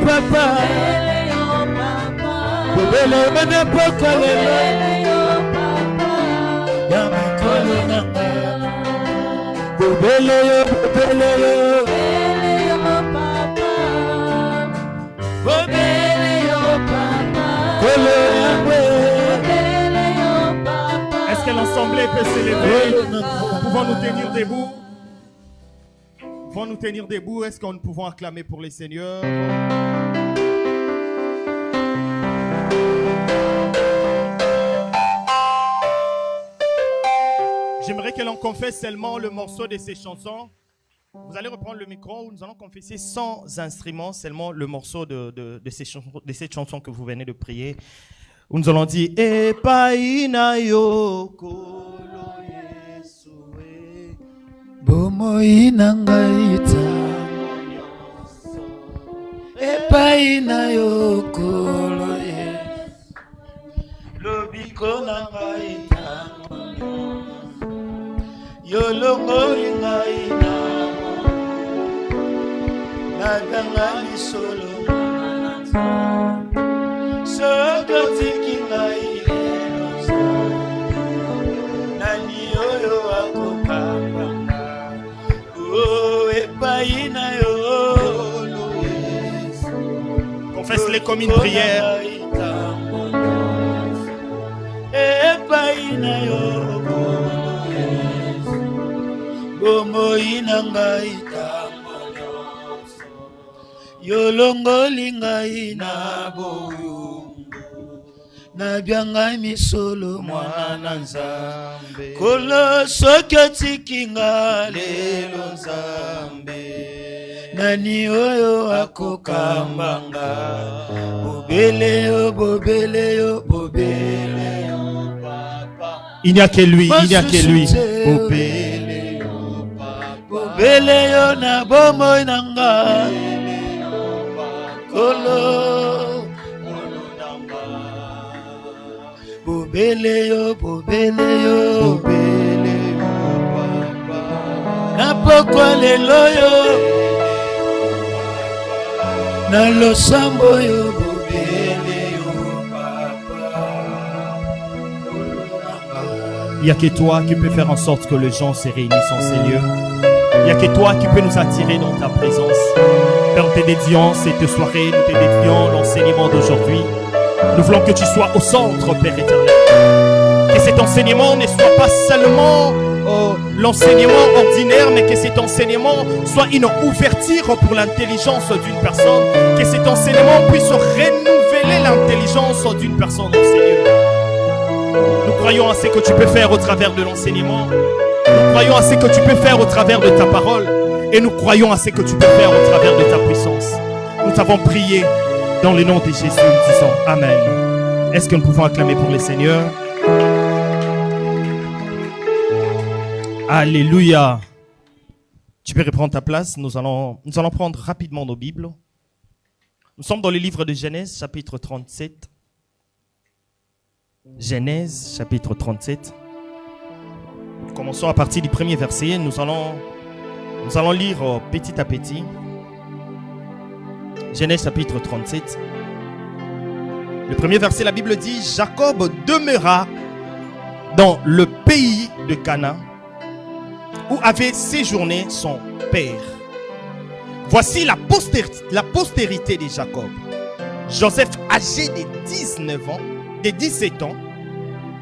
papa. Bobele mene pokolelo. Yama kolona. Bobele yo papa. Bobele yo papa. Est-ce que l'assemblée peut s'élever? Pouvons nous tenir debout? Pouvons nous tenir debout? Est-ce qu'on pouvons acclamer pour les seigneurs? J'aimerais que l'on confesse seulement le morceau de ces chansons. Vous allez reprendre le micro. Nous allons confesser sans instrument, seulement le morceau de cette chanson que vous venez de prier. Où nous allons dire Epaina yoko lo Yesue Bomoina ngaita Epaina yoko lo Yesu Lobiko na ngaita Yolongori ngaita Nagangani solo Sokoti kingai Nani oyo akokanga Oh epaina yo Confesse-les comme une prière. Epaina yo Bomoina ngaita Yolongoli ngai na boyo Na bianga misolo mwana nzambe Kolo soki tikinga lelo nzambe Nani oyo akokambanga Bobele yo, bobele yo, bobele yo papa Il n'y a que lui, il n'y a que lui. Bobele yo papa Bobele yo na bomo nanga Kolo Bobele yo, bobele yo, bobele yo papa Napokwa lelo yo Na losambo yo, bobele yo papa Il n'y a que toi qui peux faire en sorte que les gens se réunissent en ces lieux. Il n'y a que toi qui peux nous attirer dans ta présence. Père, nous te dédions cette soirée, nous te dédions l'enseignement d'aujourd'hui. Nous voulons que tu sois au centre, Père éternel. Que cet enseignement ne soit pas seulement l'enseignement ordinaire, mais que cet enseignement soit une ouverture pour l'intelligence d'une personne. Que cet enseignement puisse renouveler l'intelligence d'une personne, Seigneur. Nous croyons à ce que tu peux faire au travers de l'enseignement. Nous croyons à ce que tu peux faire au travers de ta parole. Et nous croyons à ce que tu peux faire au travers de ta puissance. Nous avons prié dans le nom de Jésus, nous disons Amen. Est-ce que nous pouvons acclamer pour le Seigneur? Alléluia. Tu peux reprendre ta place. Nous allons prendre rapidement nos Bibles. Nous sommes dans le livre de Genèse, chapitre 37. Genèse, chapitre 37. Nous commençons à partir du premier verset. Nous allons lire petit à petit. Genèse chapitre 37. Le premier verset, la Bible dit: Jacob demeura dans le pays de Canaan, où avait séjourné son père. Voici la postérité de Jacob. Joseph, âgé de 17 ans,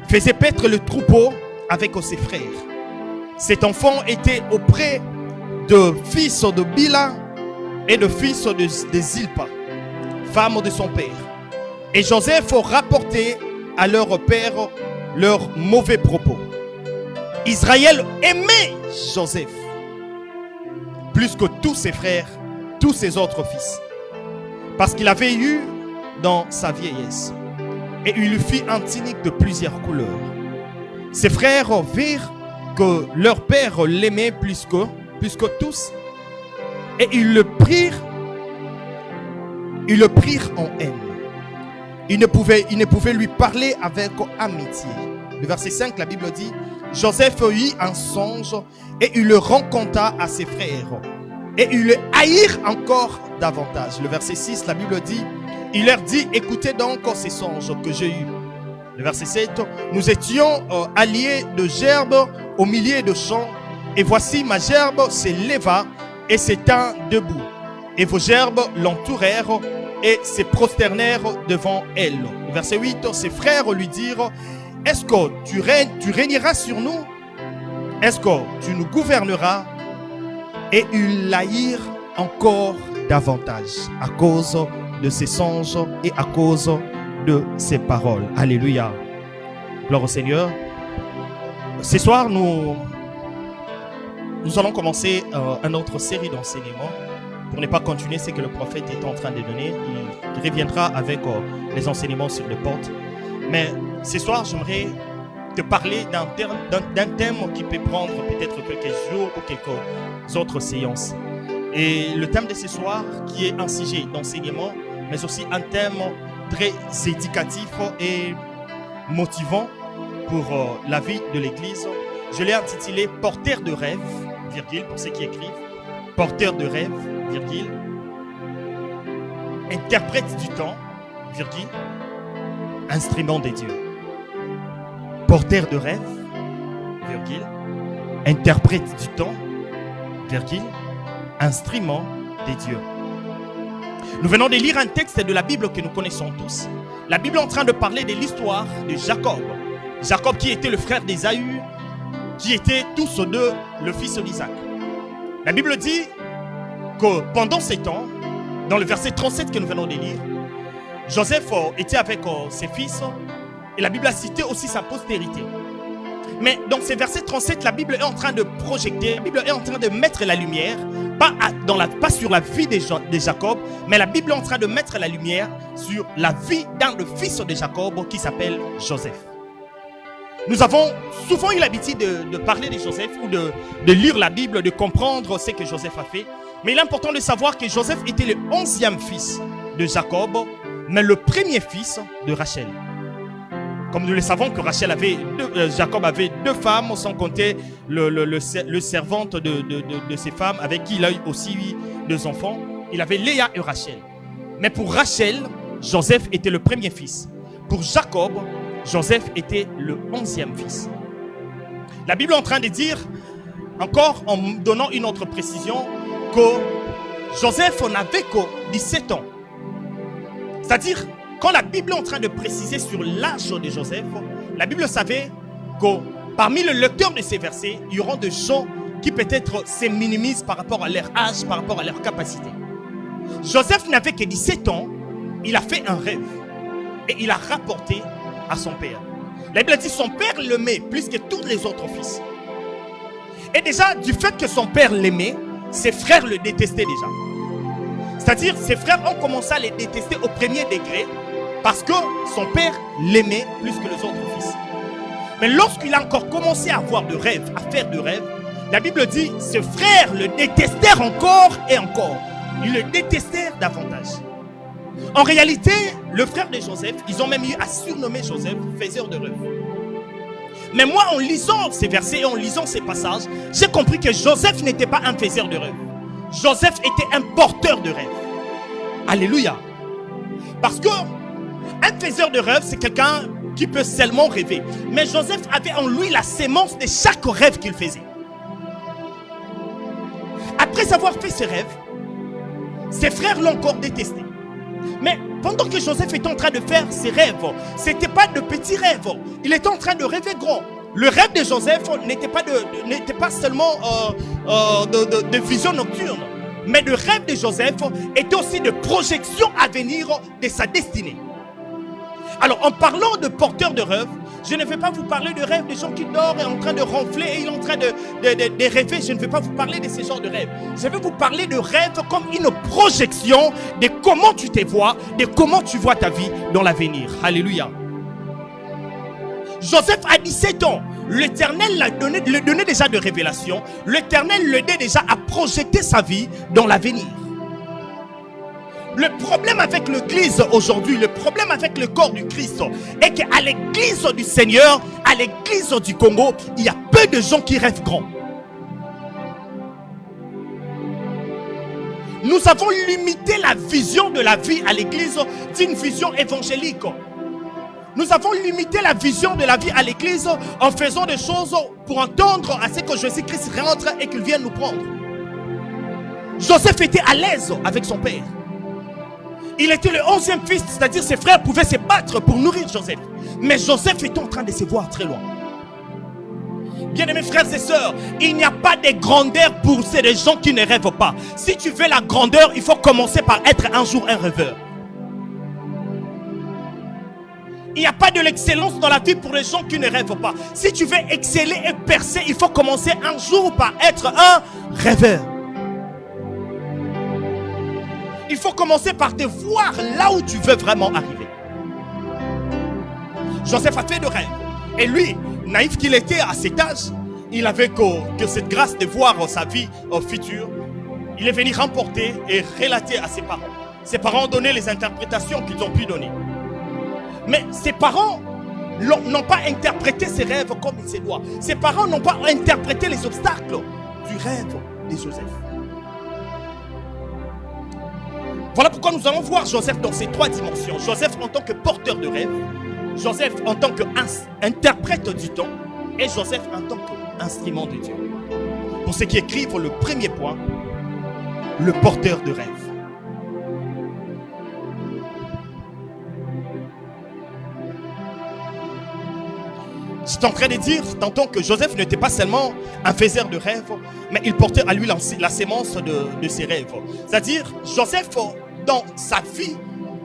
faisait paître le troupeau avec ses frères. Cet enfant était auprès de fils de Bila et de fils de Zilpa, femme de son père. Et Joseph rapportait à leur père leurs mauvais propos. Israël aimait Joseph plus que tous ses frères, tous ses autres fils, parce qu'il avait eu dans sa vieillesse, et il lui fit un tunique de plusieurs couleurs. Ses frères virent que leur père l'aimait plus que tous, et ils le prirent en haine. Ils ne pouvaient lui parler avec amitié. Le verset 5, la Bible dit: Joseph eut un songe et il le raconta à ses frères. et ils le haïrent encore davantage. Le verset 6, la Bible dit, il leur dit, écoutez donc ces songes que j'ai eus. Le verset 7, nous étions alliés de gerbes au milieu de champs, et voici ma gerbe s'éleva et s'étint debout. Et vos gerbes l'entourèrent et se prosternèrent devant elle. Le verset 8, ses frères lui dirent, est-ce que tu régneras sur nous? Est-ce que tu nous gouverneras? Et ils l'haïrent encore davantage à cause de ses songes et à cause de ses paroles. Alléluia. Gloire au Seigneur. Ce soir, nous allons commencer une autre série d'enseignements. Pour ne pas continuer ce que le prophète est en train de donner, il reviendra avec les enseignements sur les portes. Mais ce soir, j'aimerais te parler d'un thème qui peut prendre peut-être quelques jours ou quelques autres séances. Et le thème de ce soir, qui est un sujet d'enseignement, mais aussi un thème très éducatif et motivant pour la vie de l'Église, je l'ai intitulé « Porteur de rêve », virgule, pour ceux qui écrivent, « Porteur de rêve », virgule, « Interprète du temps », virgule, « Instrument des dieux ». Porteur de rêve, virgule, interprète du temps, virgule, instrument des dieux. Nous venons de lire un texte de la Bible que nous connaissons tous. La Bible est en train de parler de l'histoire de Jacob. Jacob qui était le frère d'Ésaü, qui était tous deux le fils d'Isaac. La Bible dit que pendant ces temps, dans le verset 37 que nous venons de lire, Joseph était avec ses fils. Et la Bible a cité aussi sa postérité. Mais dans ces versets 37, la Bible est en train de projeter, la Bible est en train de mettre la lumière, pas sur la vie de Jacob, mais la Bible est en train de mettre la lumière sur la vie d'un des fils de Jacob qui s'appelle Joseph. Nous avons souvent eu l'habitude de parler de Joseph ou de lire la Bible, de comprendre ce que Joseph a fait. Mais il est important de savoir que Joseph était le 11e fils de Jacob, mais le premier fils de Rachel. Comme nous le savons que Jacob avait deux femmes, sans compter le servante de ses femmes, avec qui il a eu aussi deux enfants. Il avait Léa et Rachel. Mais pour Rachel, Joseph était le premier fils. Pour Jacob, Joseph était le 11e fils. La Bible est en train de dire, encore en donnant une autre précision, que Joseph n'avait que 17 ans. C'est-à-dire, quand la Bible est en train de préciser sur l'âge de Joseph, la Bible savait que parmi les lecteurs de ces versets, il y aura des gens qui peut-être se minimisent par rapport à leur âge, par rapport à leur capacité. Joseph n'avait que 17 ans, il a fait un rêve et il a rapporté à son père. La Bible dit que son père l'aimait plus que tous les autres fils. Et déjà, du fait que son père l'aimait, ses frères le détestaient déjà. C'est-à-dire, ses frères ont commencé à les détester au premier degré parce que son père l'aimait plus que les autres fils. Mais lorsqu'il a encore commencé à avoir de rêves, à faire de rêves, la Bible dit que ses frères le détestèrent encore et encore. Ils le détestèrent davantage. En réalité, le frère de Joseph, ils ont même eu à surnommer Joseph faiseur de rêves. Mais moi, en lisant ces versets et en lisant ces passages, j'ai compris que Joseph n'était pas un faiseur de rêves. Joseph était un porteur de rêves. Alléluia. Parce que un faiseur de rêves, c'est quelqu'un qui peut seulement rêver. Mais Joseph avait en lui la sémence de chaque rêve qu'il faisait. Après avoir fait ses rêves, ses frères l'ont encore détesté. Mais pendant que Joseph était en train de faire ses rêves, ce n'était pas de petits rêves. Il était en train de rêver grand. Le rêve de Joseph n'était pas seulement de vision nocturne, mais le rêve de Joseph était aussi de projection à venir de sa destinée. Alors, en parlant de porteurs de rêves, je ne vais pas vous parler de rêves de gens qui dorment et en train de ronfler et ils sont en train de rêver. Je ne vais pas vous parler de ce genre de rêves. Je vais vous parler de rêves comme une projection de comment tu te vois, de comment tu vois ta vie dans l'avenir. Alléluia. Joseph a 17 ans. L'Éternel le donnait déjà de révélation. L'Éternel l'aidait déjà à projeter sa vie dans l'avenir. Le problème avec l'église aujourd'hui, le problème avec le corps du Christ est qu'à l'église du Seigneur, à l'église du Congo, il y a peu de gens qui rêvent grand. Nous avons limité la vision de la vie à l'église d'une vision évangélique. Nous avons limité la vision de la vie à l'église en faisant des choses pour entendre à ce que Jésus-Christ rentre et qu'il vienne nous prendre. Joseph était à l'aise avec son père. Il était le 11e fils, c'est-à-dire ses frères pouvaient se battre pour nourrir Joseph. Mais Joseph était en train de se voir très loin. Bien-aimés frères et sœurs, il n'y a pas de grandeur pour ces gens qui ne rêvent pas. Si tu veux la grandeur, il faut commencer par être un jour un rêveur. Il n'y a pas de l'excellence dans la vie pour les gens qui ne rêvent pas. Si tu veux exceller et percer, il faut commencer un jour par être un rêveur. Il faut commencer par te voir là où tu veux vraiment arriver. Joseph a fait de rêves. Et lui, naïf qu'il était à cet âge, il avait que cette grâce de voir sa vie future. Il est venu remporter et relater à ses parents. Ses parents ont donné les interprétations qu'ils ont pu donner. Mais ses parents n'ont pas interprété ses rêves comme il se doit. Ses parents n'ont pas interprété les obstacles du rêve de Joseph. Voilà pourquoi nous allons voir Joseph dans ces trois dimensions. Joseph en tant que porteur de rêve, Joseph en tant qu'interprète du temps et Joseph en tant qu'instrument de Dieu. Pour ceux qui écrivent le premier point, le porteur de rêve. J'étais en train de dire tantôt que Joseph n'était pas seulement un faiseur de rêves, mais il portait à lui la sémence de ses rêves. C'est-à-dire, Joseph, dans sa vie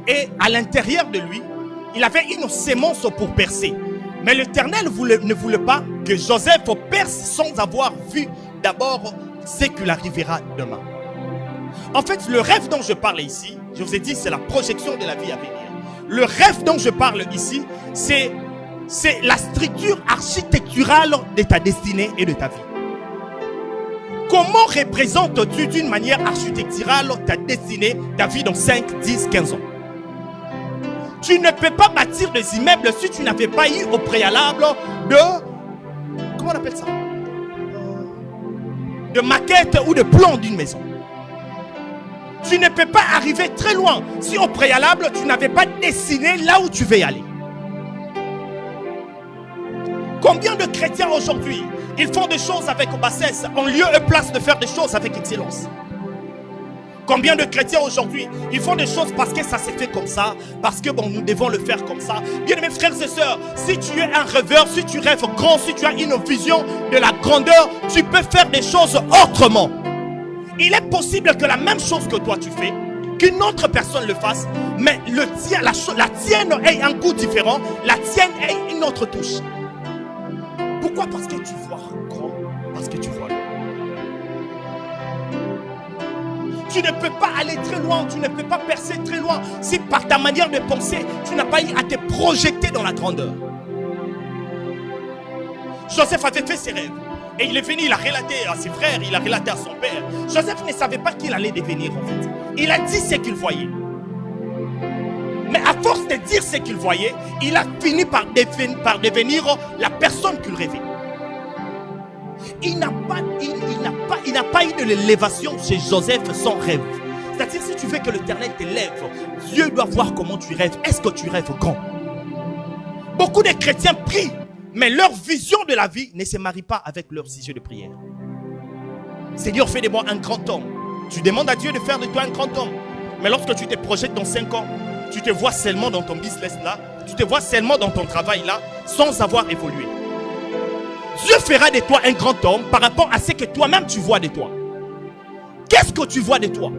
et à l'intérieur de lui, il avait une sémence pour percer. Mais l'Éternel ne voulait pas que Joseph perce sans avoir vu d'abord ce qu'il arrivera demain. En fait, le rêve dont je parle ici, je vous ai dit, c'est la projection de la vie à venir. Le rêve dont je parle ici, c'est la structure architecturale de ta destinée et de ta vie. Comment représentes-tu d'une manière architecturale ta destinée, ta vie dans 5, 10, 15 ans? Tu ne peux pas bâtir des immeubles si tu n'avais pas eu au préalable de... Comment on appelle ça? De maquette ou de plan d'une maison. Tu ne peux pas arriver très loin si au préalable tu n'avais pas dessiné là où tu veux y aller. Combien de chrétiens aujourd'hui, ils font des choses avec bassesse en lieu et place de faire des choses avec excellence? Combien de chrétiens aujourd'hui, ils font des choses parce que ça s'est fait comme ça, parce que bon, nous devons le faire comme ça. Bien mes frères et sœurs, si tu es un rêveur, si tu rêves grand, si tu as une vision de la grandeur, tu peux faire des choses autrement. Il est possible que la même chose que toi tu fais, qu'une autre personne le fasse, mais la tienne ait un goût différent, la tienne ait une autre touche. Pourquoi? Parce que tu vois grand, parce que tu vois loin. Tu ne peux pas aller très loin, tu ne peux pas percer très loin si par ta manière de penser, tu n'as pas eu à te projeter dans la grandeur. Joseph avait fait ses rêves et il est venu, il a relaté à ses frères, il a relaté à son père. Joseph ne savait pas qu'il allait devenir en fait. Il a dit ce qu'il voyait. Mais à force de dire ce qu'il voyait, il a fini par devenir la personne qu'il rêvait. Il n'a pas eu de l'élévation chez Joseph sans rêve. C'est-à-dire, si tu veux que l'Éternel t'élève, Dieu doit voir comment tu rêves. Est-ce que tu rêves grand? Beaucoup de chrétiens prient, mais leur vision de la vie ne se marie pas avec leur sujet de prière. Seigneur, fais de moi un grand homme. Tu demandes à Dieu de faire de toi un grand homme. Mais lorsque tu te projettes dans 5 ans, tu te vois seulement dans ton business là, tu te vois seulement dans ton travail là, sans avoir évolué. Dieu fera de toi un grand homme par rapport à ce que toi-même tu vois de toi. Qu'est-ce que tu vois de toi?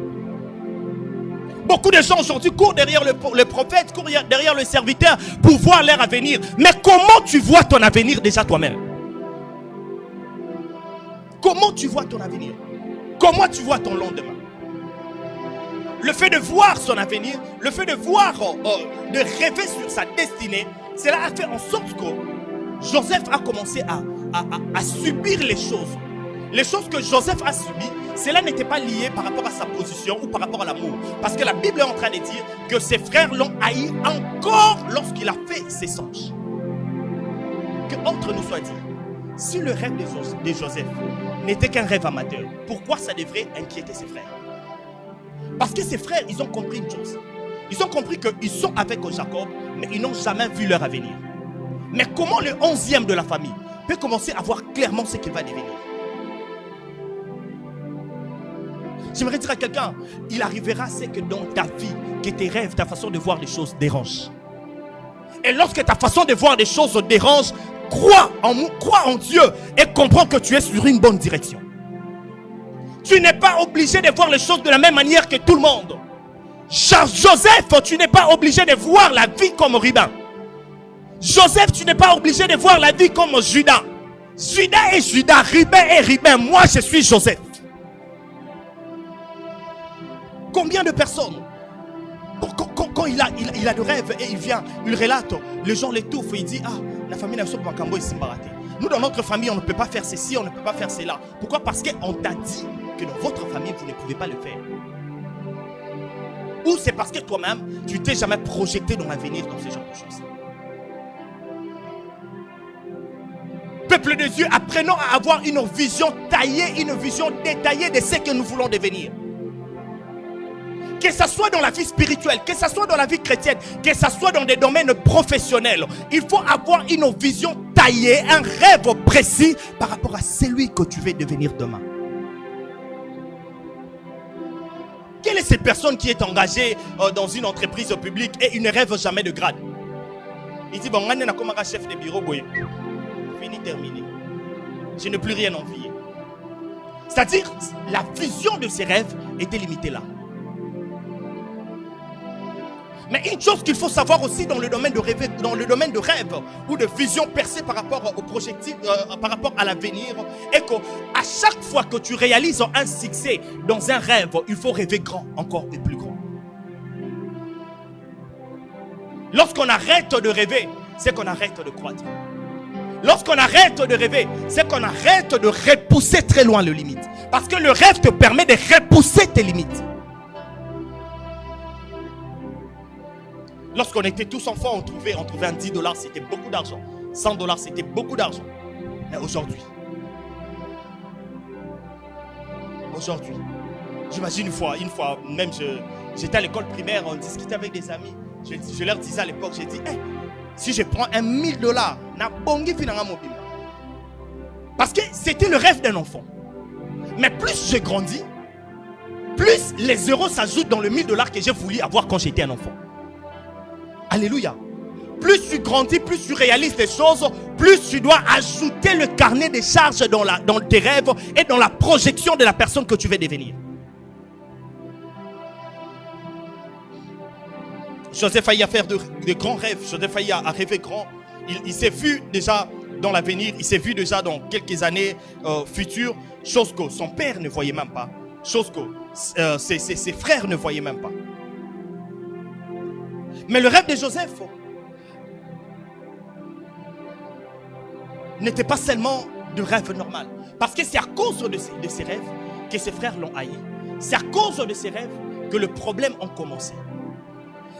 Beaucoup de gens aujourd'hui courent derrière le prophète, courent derrière le serviteur pour voir leur avenir. Mais comment tu vois ton avenir déjà toi-même? Comment tu vois ton avenir? Comment tu vois ton lendemain? Le fait de voir son avenir, le fait de voir, de rêver sur sa destinée, cela a fait en sorte que Joseph a commencé à subir les choses. Les choses que Joseph a subies, cela n'était pas lié par rapport à sa position ou par rapport à l'amour. Parce que la Bible est en train de dire que ses frères l'ont haï encore lorsqu'il a fait ses songes. Que entre nous soit dit, si le rêve de Joseph n'était qu'un rêve amateur, pourquoi ça devrait inquiéter ses frères? Parce que ses frères, ils ont compris une chose. Ils ont compris qu'ils sont avec Jacob, mais ils n'ont jamais vu leur avenir. Mais comment le 11e de la famille peut commencer à voir clairement ce qu'il va devenir? J'aimerais dire à quelqu'un, il arrivera c'est que dans ta vie, que tes rêves, ta façon de voir les choses dérange. Et lorsque ta façon de voir les choses dérange, crois en Dieu et comprends que tu es sur une bonne direction. Tu n'es pas obligé de voir les choses de la même manière que tout le monde. Joseph, tu n'es pas obligé de voir la vie comme Ruben. Joseph, tu n'es pas obligé de voir la vie comme Judas. Judas est Judas, Ruben est Ruben. Moi, je suis Joseph. Combien de personnes, quand il a de rêves et il vient, il relate, les gens l'étouffent et il dit, ah, la famille n'a pas de ici. Nous, dans notre famille, on ne peut pas faire ceci, on ne peut pas faire cela. Pourquoi? Parce qu'on t'a dit que dans votre famille, vous ne pouvez pas le faire. Ou c'est parce que toi-même, tu t'es jamais projeté dans l'avenir, dans ce genre de choses. Peuple de Dieu, apprenons à avoir une vision taillée, une vision détaillée de ce que nous voulons devenir. Que ce soit dans la vie spirituelle, que ce soit dans la vie chrétienne, que ce soit dans des domaines professionnels, il faut avoir une vision taillée, un rêve précis par rapport à celui que tu veux devenir demain. Quelle est cette personne qui est engagée dans une entreprise publique et il ne rêve jamais de grade? Il dit, bon, on est comme un chef de bureau, fini, terminé. Je n'ai plus rien envié. C'est-à-dire, la vision de ses rêves était limitée là. Mais une chose qu'il faut savoir aussi dans le domaine de rêve, ou de vision percée par rapport au projectif, par rapport à l'avenir, est qu'à chaque fois que tu réalises un succès dans un rêve, il faut rêver grand, encore et plus grand. Lorsqu'on arrête de rêver, c'est qu'on arrête de croître. Lorsqu'on arrête de rêver, c'est qu'on arrête de repousser très loin les limites. Parce que le rêve te permet de repousser tes limites. Lorsqu'on était tous enfants, on trouvait un $10, c'était beaucoup d'argent. $100, c'était beaucoup d'argent. Mais aujourd'hui, j'imagine une fois, même j'étais à l'école primaire, on discutait avec des amis. Je leur disais à l'époque, j'ai dit, hey, si je prends $1000, parce que c'était le rêve d'un enfant. Mais plus je grandis, plus les euros s'ajoutent dans le $1000 que j'ai voulu avoir quand j'étais un enfant. Alléluia. Plus tu grandis, plus tu réalises les choses, plus tu dois ajouter le carnet des charges dans tes rêves et dans la projection de la personne que tu veux devenir. Joseph a eu à faire de grands rêves. Joseph a eu à rêver grand. Il s'est vu déjà dans l'avenir, il s'est vu déjà dans quelques années futures, chose que son père ne voyait même pas, chose que ses frères ne voyaient même pas. Mais le rêve de Joseph n'était pas seulement de rêve normal. Parce que c'est à cause de ces rêves que ses frères l'ont haï. C'est à cause de ces rêves que le problème a commencé.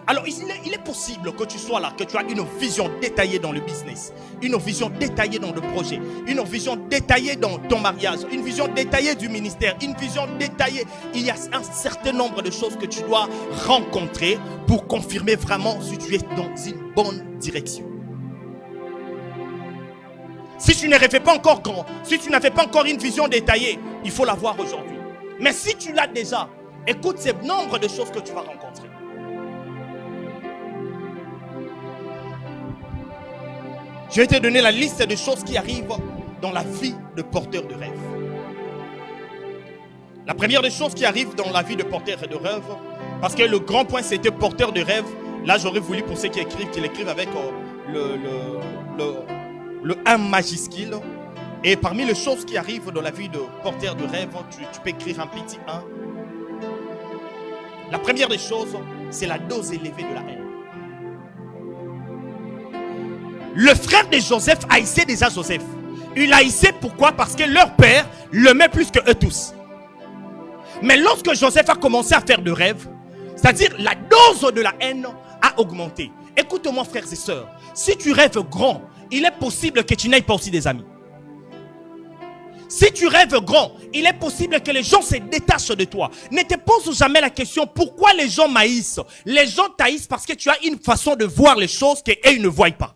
Alors il est possible que tu sois là, que tu as une vision détaillée dans le business, une vision détaillée dans le projet, une vision détaillée dans ton mariage, une vision détaillée du ministère, une vision détaillée. Il y a un certain nombre de choses que tu dois rencontrer pour confirmer vraiment si tu es dans une bonne direction. Si tu ne rêvais pas encore grand, si tu n'avais pas encore une vision détaillée, il faut l'avoir aujourd'hui. Mais si tu l'as déjà, écoute ce nombre de choses que tu vas rencontrer. Je vais te donner la liste de choses qui arrivent dans la vie de porteur de rêve. La première des choses qui arrivent dans la vie de porteur de rêve, parce que le grand point c'était porteur de rêve. Là j'aurais voulu pour ceux qui écrivent, qu'ils l'écrivent avec le 1 majuscule. Et parmi les choses qui arrivent dans la vie de porteur de rêve, tu peux écrire un petit 1. La première des choses, c'est la dose élevée de la haine. Le frère de Joseph haïssait déjà Joseph. Il haïssait pourquoi? Parce que leur père l'aimait plus que eux tous. Mais lorsque Joseph a commencé à faire de rêves, c'est-à-dire la dose de la haine a augmenté. Écoute-moi frères et sœurs, si tu rêves grand, il est possible que tu n'aies pas aussi des amis. Si tu rêves grand, il est possible que les gens se détachent de toi. Ne te pose jamais la question pourquoi les gens m'haïssent. Les gens t'haïssent parce que tu as une façon de voir les choses qu'eux ne voient pas.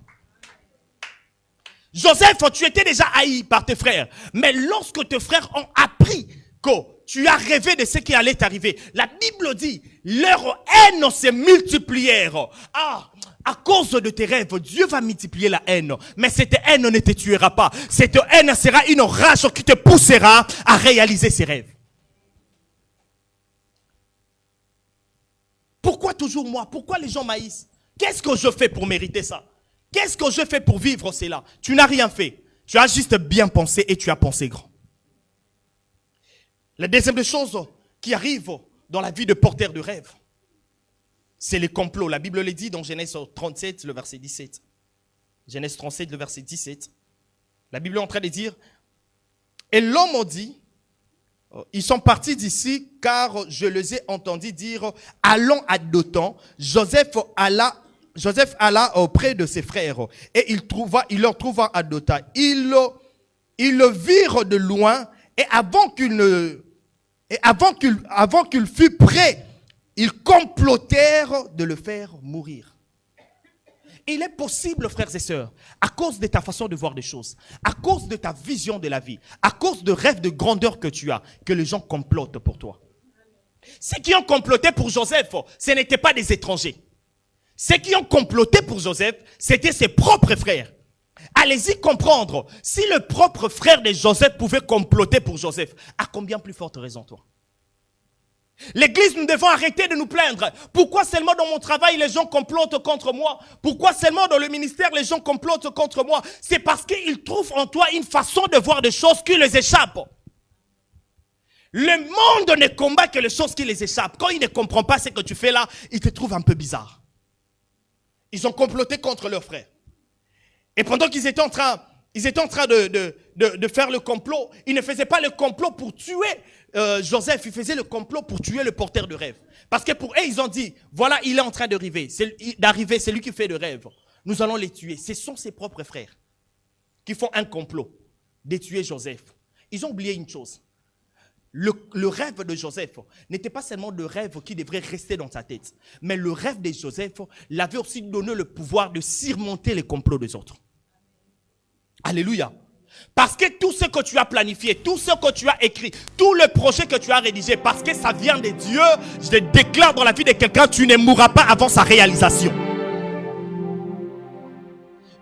Joseph, tu étais déjà haï par tes frères. Mais lorsque tes frères ont appris que tu as rêvé de ce qui allait t'arriver, la Bible dit, leur haine se multiplièrent. À cause de tes rêves, Dieu va multiplier la haine. Mais cette haine ne te tuera pas. Cette haine sera une rage qui te poussera à réaliser ces rêves. Pourquoi toujours moi? Pourquoi les gens m'haïssent? Qu'est-ce que je fais pour mériter ça? Qu'est-ce que je fais pour vivre cela? Tu n'as rien fait. Tu as juste bien pensé et tu as pensé grand. La deuxième chose qui arrive dans la vie de porteur de rêve, c'est les complots. La Bible le dit dans Genèse 37, le verset 17. Genèse 37, le verset 17. La Bible est en train de dire, et l'homme dit, ils sont partis d'ici car je les ai entendus dire, allons à Dothan. Joseph alla auprès de ses frères et il leur trouva à Dothan. Ils le virent de loin et avant qu'il fût prêt, ils complotèrent de le faire mourir. Il est possible, frères et sœurs, à cause de ta façon de voir des choses, à cause de ta vision de la vie, à cause de rêves de grandeur que tu as, que les gens complotent pour toi. Ceux qui ont comploté pour Joseph, ce n'étaient pas des étrangers. Ceux qui ont comploté pour Joseph, c'était ses propres frères. Allez-y comprendre, si le propre frère de Joseph pouvait comploter pour Joseph, à combien plus forte raison toi? L'église, nous devons arrêter de nous plaindre. Pourquoi seulement dans mon travail, les gens complotent contre moi? Pourquoi seulement dans le ministère, les gens complotent contre moi? C'est parce qu'ils trouvent en toi une façon de voir des choses qui les échappent. Le monde ne combat que les choses qui les échappent. Quand il ne comprend pas ce que tu fais là, il te trouve un peu bizarre. Ils ont comploté contre leurs frères. Et pendant qu'ils étaient en train de faire le complot, ils ne faisaient pas le complot pour tuer Joseph, ils faisaient le complot pour tuer le porteur de rêve. Parce que pour eux, ils ont dit, voilà, il est en train d'arriver, c'est lui qui fait le rêve. Nous allons les tuer. Ce sont ses propres frères qui font un complot de tuer Joseph. Ils ont oublié une chose. Le rêve de Joseph n'était pas seulement le rêve qui devrait rester dans sa tête, mais le rêve de Joseph l'avait aussi donné le pouvoir de surmonter les complots des autres. Alléluia. Parce que tout ce que tu as planifié, tout ce que tu as écrit, tout le projet que tu as rédigé, parce que ça vient de Dieu, je te déclare dans la vie de quelqu'un, tu ne mourras pas avant sa réalisation.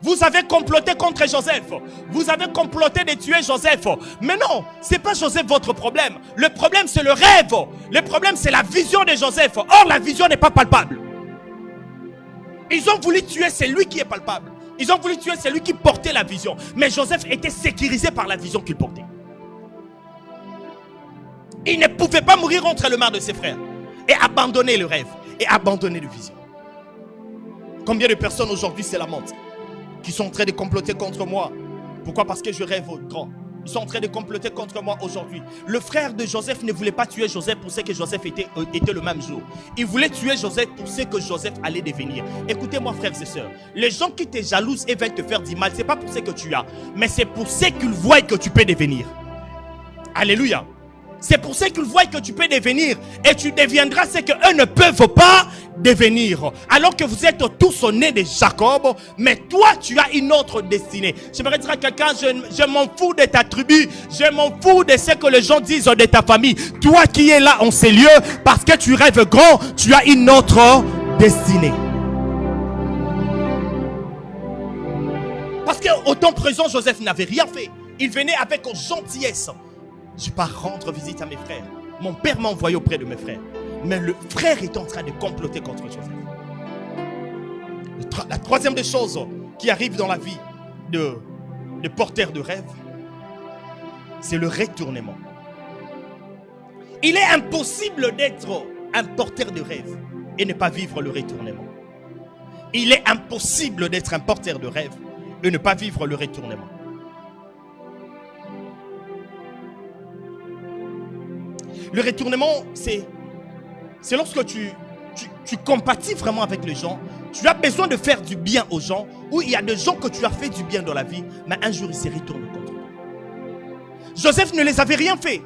Vous avez comploté contre Joseph. Vous avez comploté de tuer Joseph. Mais non, ce n'est pas Joseph votre problème. Le problème, c'est le rêve. Le problème, c'est la vision de Joseph. Or, la vision n'est pas palpable. Ils ont voulu tuer celui qui est palpable. Ils ont voulu tuer celui qui portait la vision. Mais Joseph était sécurisé par la vision qu'il portait. Il ne pouvait pas mourir entre les mains de ses frères et abandonner le rêve et abandonner la vision. Combien de personnes aujourd'hui se lamentent, qui sont en train de comploter contre moi? Pourquoi? Parce que je rêve grand. Ils sont en train de comploter contre moi aujourd'hui. Le frère de Joseph ne voulait pas tuer Joseph pour ce que Joseph était le même jour. Il voulait tuer Joseph pour ce que Joseph allait devenir. Écoutez-moi, frères et sœurs. Les gens qui te jalousent et veulent te faire du mal, ce n'est pas pour ce que tu as, mais c'est pour ce qu'ils voient que tu peux devenir. Alléluia. C'est pour ça qu'ils voient que tu peux devenir et tu deviendras ce qu'eux ne peuvent pas devenir. Alors que vous êtes tous nés de Jacob, mais toi tu as une autre destinée. J'aimerais dire à quelqu'un, je m'en fous de ta tribu, je m'en fous de ce que les gens disent de ta famille. Toi qui es là en ces lieux, parce que tu rêves grand, tu as une autre destinée. Parce qu'au temps présent, Joseph n'avait rien fait. Il venait avec gentillesse. Je pars rendre visite à mes frères. Mon père m'a envoyé auprès de mes frères. Mais le frère est en train de comploter contre Joseph. La troisième des choses qui arrive dans la vie de porteur de rêve, c'est le retournement. Il est impossible d'être un porteur de rêve et ne pas vivre le retournement. Il est impossible d'être un porteur de rêve et ne pas vivre le retournement. Le retournement, c'est lorsque tu compatis vraiment avec les gens. Tu as besoin de faire du bien aux gens, où il y a des gens que tu as fait du bien dans la vie, mais un jour ils se retournent contre toi. Joseph ne les avait rien fait.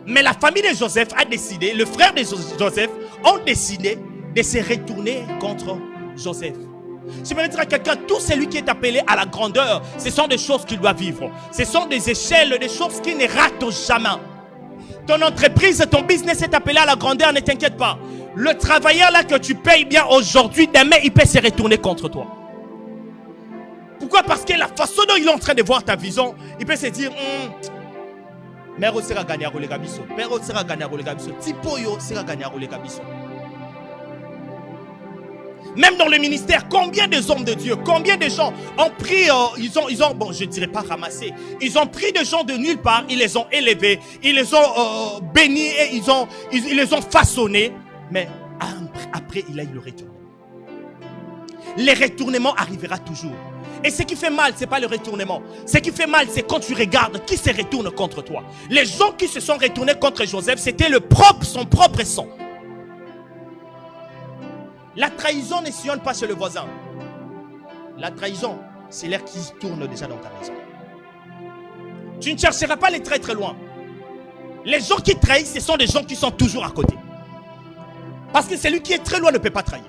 Mais la famille de Joseph a décidé, le frère de Joseph ont décidé de se retourner contre Joseph. J'aimerais dire à quelqu'un, tout celui qui est appelé à la grandeur, ce sont des choses qu'il doit vivre. Ce sont des échelles, des choses qui ne ratent jamais. Ton entreprise, ton business est appelé à la grandeur, ne t'inquiète pas. Le travailleur là que tu payes bien aujourd'hui, demain, il peut se retourner contre toi. Pourquoi? Parce que la façon dont il est en train de voir ta vision, il peut se dire, Mère sera gagné à Rolega Biso. Père sera gagné à Rolega Biso. Tipoyo sera gagné à Rolega Biso. Même dans le ministère, combien de hommes de Dieu, combien de gens ont pris, ils ont, bon, je ne dirais pas ramassé, ils ont pris des gens de nulle part, ils les ont élevés, ils les ont bénis et ils les ont façonnés. Mais après, il a eu le retournement. Le retournement arrivera toujours. Et ce qui fait mal, ce n'est pas le retournement. Ce qui fait mal, c'est quand tu regardes qui se retourne contre toi. Les gens qui se sont retournés contre Joseph, c'était son propre sang. La trahison ne sillonne pas chez le voisin. La trahison, c'est l'air qui tourne déjà dans ta maison. Tu ne chercheras pas les traîtres loin. Les gens qui trahissent, ce sont des gens qui sont toujours à côté. Parce que celui qui est très loin ne peut pas trahir.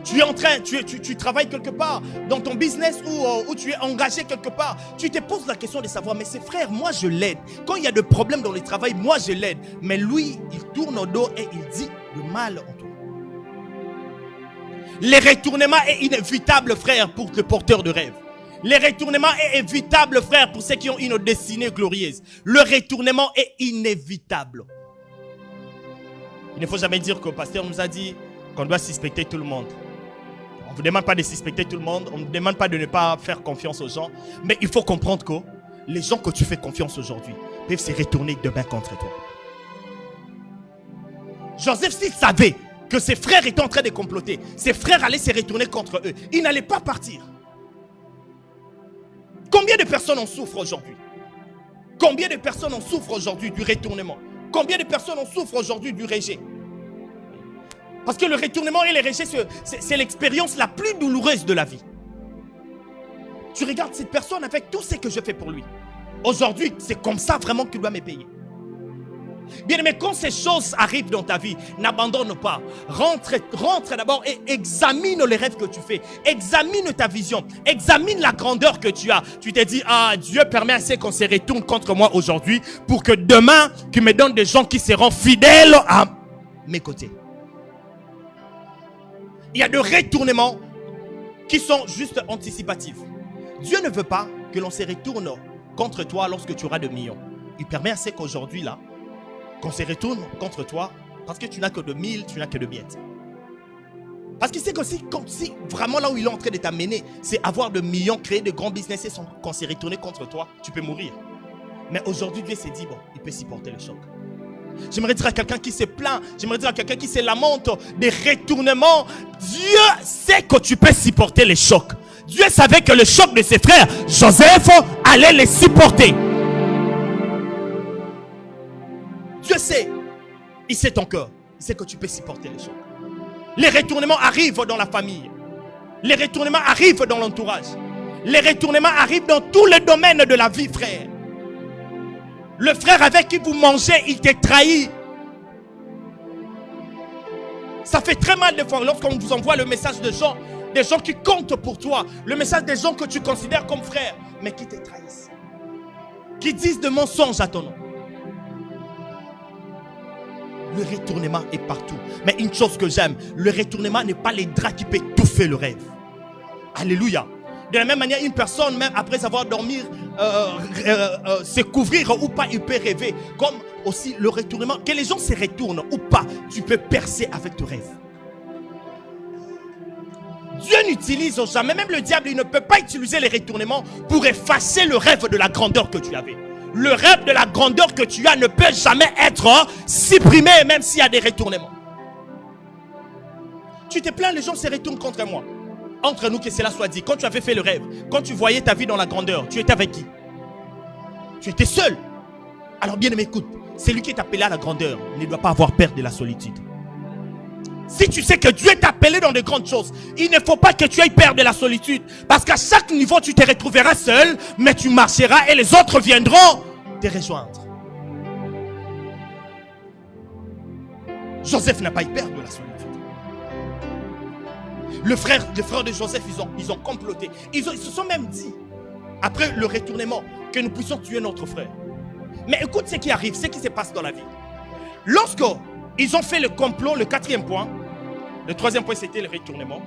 Tu es en train, tu travailles quelque part dans ton business ou tu es engagé quelque part. Tu te poses la question de savoir, mais c'est frère, moi je l'aide. Quand il y a des problèmes dans le travail, moi je l'aide. Mais lui, il tourne au dos et il dit le mal en toi. Le retournement est inévitable, frère, pour le porteur de rêve. Le retournement est évitable, frère, pour ceux qui ont une destinée glorieuse. Le retournement est inévitable. Il ne faut jamais dire que le pasteur nous a dit qu'on doit suspecter tout le monde. On ne vous demande pas de suspecter tout le monde. On ne vous demande pas de ne pas faire confiance aux gens. Mais il faut comprendre que les gens que tu fais confiance aujourd'hui peuvent se retourner demain contre toi. Joseph, s'il savait que ses frères étaient en train de comploter, ses frères allaient se retourner contre eux, il n'allait pas partir. Combien de personnes en souffrent aujourd'hui? Combien de personnes en souffrent aujourd'hui du retournement? Combien de personnes en souffrent aujourd'hui du rejet? Parce que le retournement et le rejet, c'est l'expérience la plus douloureuse de la vie. Tu regardes cette personne avec tout ce que je fais pour lui. Aujourd'hui, c'est comme ça vraiment qu'il doit me payer. Bien aimé, quand ces choses arrivent dans ta vie, n'abandonne pas. Rentre d'abord et examine les rêves que tu fais. Examine ta vision. Examine la grandeur que tu as. Tu te dis, Dieu permet assez qu'on se retourne contre moi aujourd'hui pour que demain, tu me donnes des gens qui seront fidèles à mes côtés. Il y a des retournements qui sont juste anticipatifs. Dieu ne veut pas que l'on se retourne contre toi lorsque tu auras des millions. Il permet assez qu'aujourd'hui, là, qu'on se retourne contre toi parce que tu n'as que de 1000, tu n'as que de miettes. Parce que c'est comme si vraiment là où il est en train de t'amener, c'est avoir de millions, créer de grands business et qu'on s'est retourné contre toi, tu peux mourir. Mais aujourd'hui, Dieu s'est dit, bon, il peut supporter le choc. J'aimerais dire à quelqu'un qui se plaint, j'aimerais dire à quelqu'un qui se lamente des retournements, Dieu sait que tu peux supporter les chocs. Dieu savait que le choc de ses frères, Joseph, allait les supporter. Dieu sait, il sait ton cœur, il sait que tu peux supporter les chocs. Les retournements arrivent dans la famille. Les retournements arrivent dans l'entourage. Les retournements arrivent dans tous les domaines de la vie, frère. Le frère avec qui vous mangez, il te trahit. Ça fait très mal de fois lorsqu'on vous envoie le message de gens, des gens qui comptent pour toi, le message des gens que tu considères comme frères, mais qui te trahissent, qui disent de mensonges à ton nom. Le retournement est partout. Mais une chose que j'aime, le retournement n'est pas les draps qui peuvent étouffer le rêve. Alléluia. De la même manière, une personne, même après avoir dormi, se couvrir ou pas, il peut rêver. Comme aussi le retournement, que les gens se retournent ou pas, tu peux percer avec ton rêve. Dieu n'utilise jamais, même le diable, il ne peut pas utiliser les retournements pour effacer le rêve de la grandeur que tu avais. Le rêve de la grandeur que tu as ne peut jamais être supprimé, même s'il y a des retournements. Tu te plains, les gens se retournent contre moi. Entre nous, que cela soit dit, quand tu avais fait le rêve, quand tu voyais ta vie dans la grandeur, tu étais avec qui? Tu étais seul. Alors bien aimé, écoute, celui qui est appelé à la grandeur ne doit pas avoir peur de la solitude. Si tu sais que Dieu t'a appelé dans de grandes choses, il ne faut pas que tu ailles peur de la solitude. Parce qu'à chaque niveau, tu te retrouveras seul, mais tu marcheras et les autres viendront te rejoindre. Joseph n'a pas eu peur de la solitude. Les frères de Joseph, ils ont comploté. Ils se sont même dit, après le retournement, que nous puissions tuer notre frère. Mais écoute ce qui arrive, ce qui se passe dans la vie. Lorsqu'ils ont fait le complot, le quatrième point, le troisième point c'était le retournement.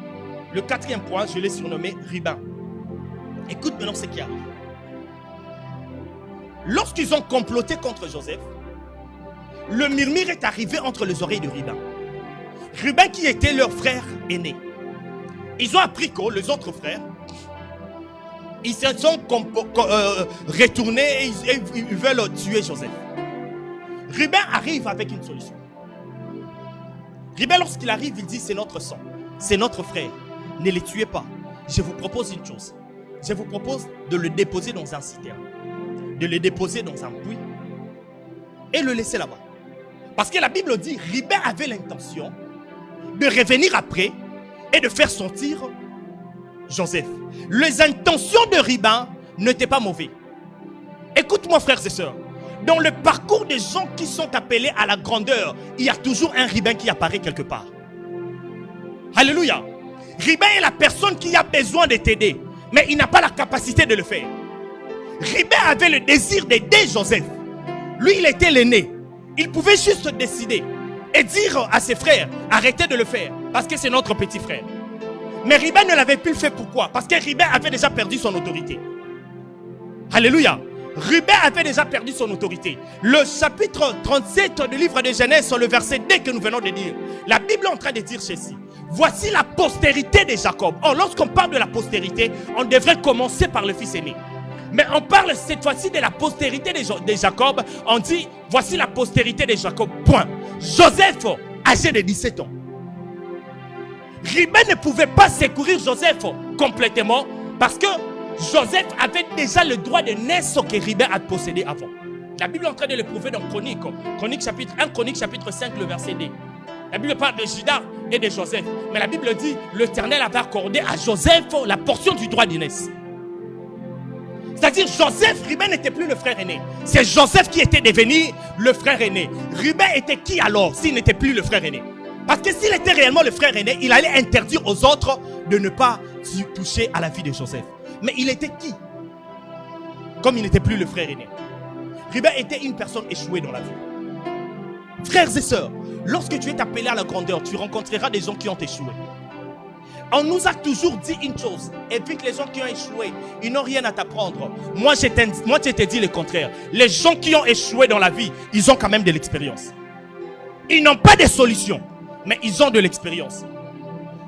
Le quatrième point, je l'ai surnommé Rubin. Écoute maintenant ce qui arrive. Lorsqu'ils ont comploté contre Joseph, le murmure est arrivé entre les oreilles de Rubin. Rubin qui était leur frère aîné. Ils ont appris que les autres frères, ils se sont retournés et ils veulent tuer Joseph. Rubin arrive avec une solution. Rubin, lorsqu'il arrive, il dit: c'est notre sang, c'est notre frère, ne les tuez pas. Je vous propose une chose. Je vous propose de le déposer dans un citerne, de le déposer dans un puits et le laisser là-bas. Parce que la Bible dit, Rubin avait l'intention de revenir après et de faire sortir Joseph. Les intentions de Rubin n'étaient pas mauvaises. Écoute-moi, frères et sœurs. Dans le parcours des gens qui sont appelés à la grandeur, il y a toujours un Rubin qui apparaît quelque part. Alléluia. Rubin est la personne qui a besoin de t'aider, mais il n'a pas la capacité de le faire. Rubin avait le désir d'aider Joseph. Lui, il était l'aîné. Il pouvait juste décider et dire à ses frères: arrêtez de le faire, parce que c'est notre petit frère. Mais Rubin ne l'avait plus fait. Pourquoi? Parce que Rubin avait déjà perdu son autorité. Alléluia. Rubin avait déjà perdu son autorité. Le chapitre 37 du livre de Genèse, le verset 2 que nous venons de dire, la Bible est en train de dire ceci: voici la postérité de Jacob. Or, lorsqu'on parle de la postérité, on devrait commencer par le fils aîné. Mais on parle cette fois-ci de la postérité de Jacob. On dit: voici la postérité de Jacob. Point. Joseph, âgé de 17 ans. Rubin ne pouvait pas secourir Joseph complètement parce que Joseph avait déjà le droit de naissance que Rubin a possédé avant. La Bible est en train de le prouver dans Chronique chapitre 1, Chronique chapitre 5, le verset 2. La Bible parle de Judas et de Joseph. Mais la Bible dit: l'Éternel avait accordé à Joseph la portion du droit d'aînesse. C'est-à-dire, Joseph, Rubin n'était plus le frère aîné. C'est Joseph qui était devenu le frère aîné. Rubin était qui alors s'il n'était plus le frère aîné? Parce que s'il était réellement le frère aîné, il allait interdire aux autres de ne pas toucher à la vie de Joseph. Mais il était qui? Comme il n'était plus le frère aîné. Rubin était une personne échouée dans la vie. Frères et sœurs, lorsque tu es appelé à la grandeur, tu rencontreras des gens qui ont échoué. On nous a toujours dit une chose, et puis que les gens qui ont échoué, ils n'ont rien à t'apprendre. Moi, je t'ai dit le contraire. Les gens qui ont échoué dans la vie, ils ont quand même de l'expérience. Ils n'ont pas de solution, mais ils ont de l'expérience.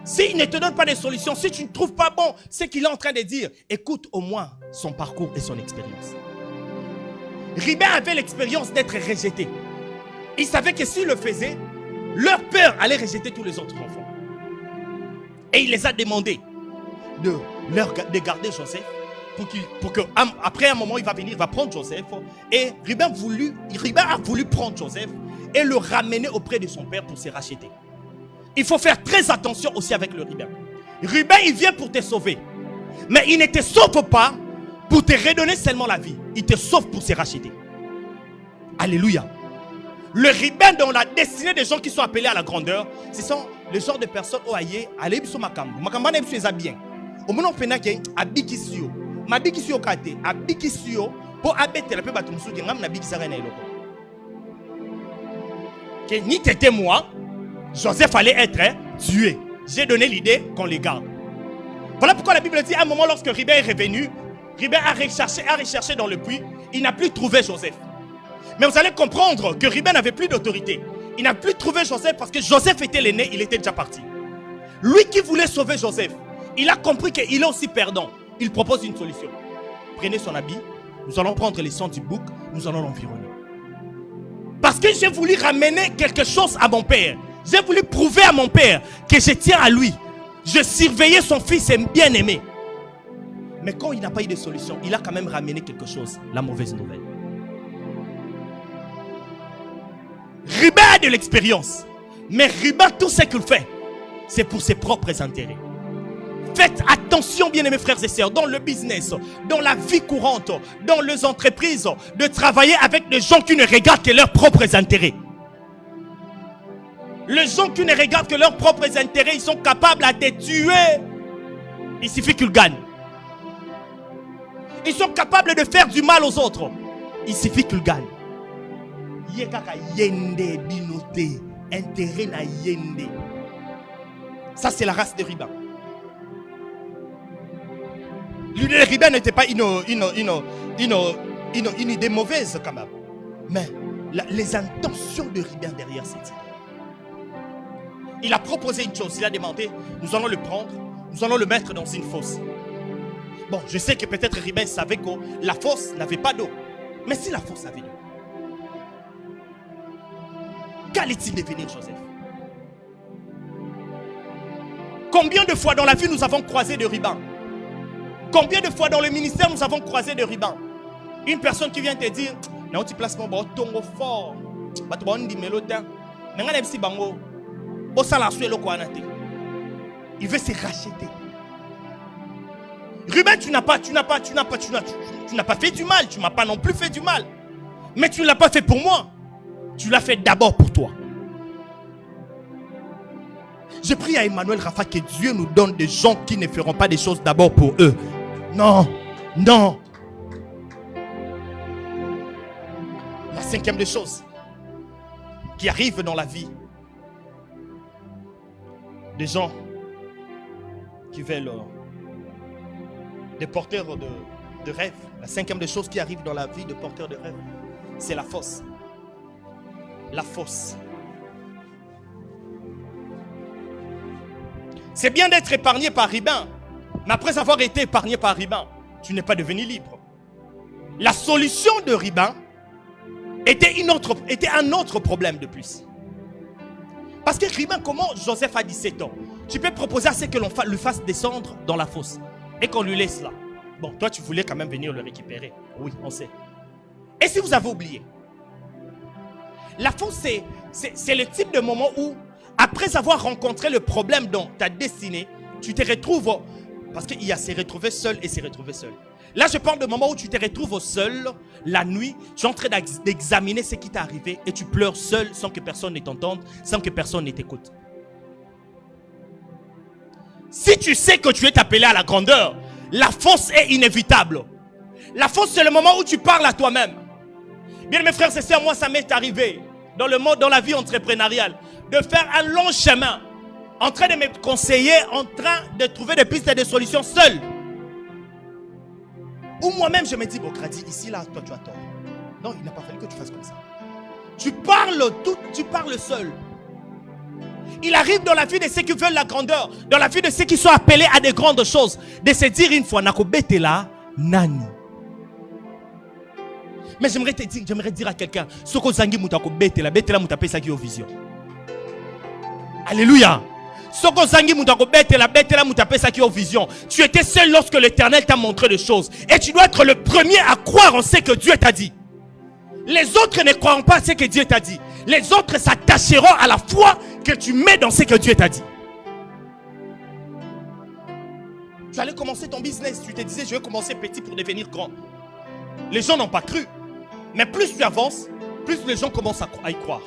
S'il ne te donne pas de solution, si tu ne trouves pas bon ce qu'il est en train de dire, écoute au moins son parcours et son expérience. Rubin avait l'expérience d'être rejeté. Il savait que s'il le faisait, leur père allait rejeter tous les autres enfants. Et il les a demandé de garder Joseph pour que après un moment il va venir, il va prendre Joseph. Et Rubin a voulu prendre Joseph et le ramener auprès de son père pour se racheter. Il faut faire très attention aussi avec le Rubin. Rubin, il vient pour te sauver. Mais il ne te sauve pas pour te redonner seulement la vie. Il te sauve pour se racheter. Alléluia. Le Rubin dans la destinée des gens qui sont appelés à la grandeur, ce sont les genres de personnes qui allaient sur Makambo. Makambo n'est pas bien. Au moment où on fait un bikisio, ma bikisio kate, un bikisio pour abeter la paix bateau musu qui ngam na bikisa rena eloko. Que ni t'étais moi, Joseph allait être tué. J'ai donné l'idée qu'on les garde. Voilà pourquoi la Bible dit à un moment lorsque Rubin est revenu, Rubin a recherché dans le puits, il n'a plus trouvé Joseph. Mais vous allez comprendre que Rubin n'avait plus d'autorité. Il n'a plus trouvé Joseph parce que Joseph était l'aîné, il était déjà parti. Lui qui voulait sauver Joseph, il a compris qu'il est aussi perdant. Il propose une solution. Prenez son habit, nous allons prendre les sons du bouc, nous allons l'environner. Parce que j'ai voulu ramener quelque chose à mon père. J'ai voulu prouver à mon père que je tiens à lui. Je surveillais son fils bien-aimé. Mais quand il n'a pas eu de solution, il a quand même ramené quelque chose, la mauvaise nouvelle. Rubin a de l'expérience. Mais Ruben, tout ce qu'il fait, c'est pour ses propres intérêts. Faites attention, bien-aimés frères et sœurs, dans le business, dans la vie courante, dans les entreprises, de travailler avec des gens qui ne regardent que leurs propres intérêts. Les gens qui ne regardent que leurs propres intérêts, ils sont capables à te tuer. Il suffit qu'ils gagnent. Ils sont capables de faire du mal aux autres. Il suffit qu'ils gagnent. Intérêt na yende. Ça, c'est la race de Ruben. L'idée de Ruben n'était pas une idée mauvaise quand même. Mais les intentions de Ruben derrière cette idée. Il a proposé une chose. Il a demandé, nous allons le prendre, nous allons le mettre dans une fosse. Bon, je sais que peut-être Ruben savait que la fosse n'avait pas d'eau. Mais si la fosse avait d'eau, qu'allait-il devenir Joseph? Combien de fois dans la vie nous avons croisé de Ruben? Combien de fois dans le ministère nous avons croisé de Ruben? Une personne qui vient te dire, non, tu places mon tongo fort. Il veut se racheter. Ruben, tu n'as pas fait du mal. Tu ne m'as pas non plus fait du mal. Mais tu ne l'as pas fait pour moi. Tu l'as fait d'abord pour toi. Je prie à Emmanuel Rafa que Dieu nous donne des gens qui ne feront pas des choses d'abord pour eux. Non, non. La cinquième des choses qui arrive dans la vie des gens qui veulent des porteurs de rêves. La cinquième des choses qui arrive dans la vie de porteurs de rêves, c'est la fosse. La fosse. C'est bien d'être épargné par Ruben, mais après avoir été épargné par Ruben, tu n'es pas devenu libre. La solution de Ruben était un autre problème de plus. Parce que Ruben, comment Joseph a 17 ans? Tu peux proposer à ce que l'on le fasse descendre dans la fosse et qu'on lui laisse là. Bon, toi tu voulais quand même venir le récupérer. Oui, on sait. Et si vous avez oublié, la fosse, c'est le type de moment où, après avoir rencontré le problème dans ta destinée, tu te retrouves, parce qu'il y a se retrouver seul et se retrouver seul. Là, je parle de moment où tu te retrouves seul, la nuit, tu es en train d'examiner ce qui t'est arrivé et tu pleures seul sans que personne ne t'entende, sans que personne ne t'écoute. Si tu sais que tu es appelé à la grandeur, la fosse est inévitable. La fosse, c'est le moment où tu parles à toi-même. Bien, mes frères et sœurs, moi, ça m'est arrivé dans le monde, dans la vie entrepreneuriale, de faire un long chemin, en train de me conseiller, en train de trouver des pistes et des solutions seul. Ou moi-même, je me dis, bon, Grady, ici, là, toi, tu as tort. Non, il n'a pas fallu que tu fasses comme ça. Tu parles seul. Il arrive dans la vie de ceux qui veulent la grandeur, dans la vie de ceux qui sont appelés à des grandes choses, de se dire une fois, Nako Betela, Nani. Mais j'aimerais dire à quelqu'un, Soko Zangi Moutako Betela, Betela Moutapé Saki au vision. Alléluia. Soko Zangi Moutako Betela, Betela Moutapé Saki au vision. Tu étais seul lorsque l'Éternel t'a montré des choses. Et tu dois être le premier à croire en ce que Dieu t'a dit. Les autres ne croiront pas à ce que Dieu t'a dit. Les autres s'attacheront à la foi que tu mets dans ce que Dieu t'a dit. Tu allais commencer ton business. Tu te disais, je vais commencer petit pour devenir grand. Les gens n'ont pas cru. Mais plus tu avances, plus les gens commencent à y croire.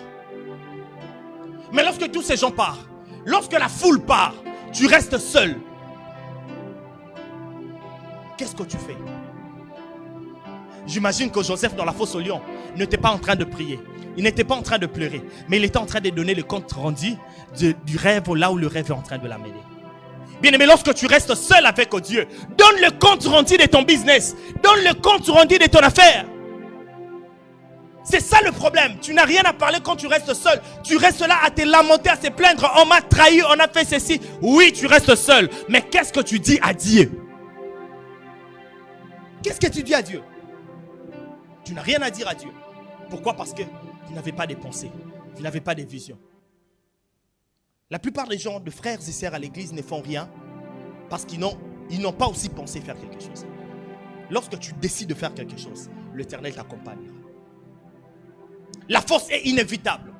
Mais lorsque tous ces gens partent, lorsque la foule part, tu restes seul. Qu'est-ce que tu fais? J'imagine que Joseph dans la fosse au lion n'était pas en train de prier. Il n'était pas en train de pleurer. Mais il était en train de donner le compte rendu du rêve là où le rêve est en train de l'amener. Bien aimé, lorsque tu restes seul avec Dieu, donne le compte rendu de ton business. Donne le compte rendu de ton affaire. C'est ça le problème. Tu n'as rien à parler quand tu restes seul. Tu restes là à te lamenter, à se plaindre. On m'a trahi, on a fait ceci. Oui, tu restes seul. Mais qu'est-ce que tu dis à Dieu? Qu'est-ce que tu dis à Dieu? Tu n'as rien à dire à Dieu. Pourquoi? Parce que tu n'avais pas de pensées. Tu n'avais pas de visions. La plupart des gens, de frères et sœurs à l'église, ne font rien parce qu'ils n'ont pas aussi pensé faire quelque chose. Lorsque tu décides de faire quelque chose, l'Éternel t'accompagne. La force est inévitable.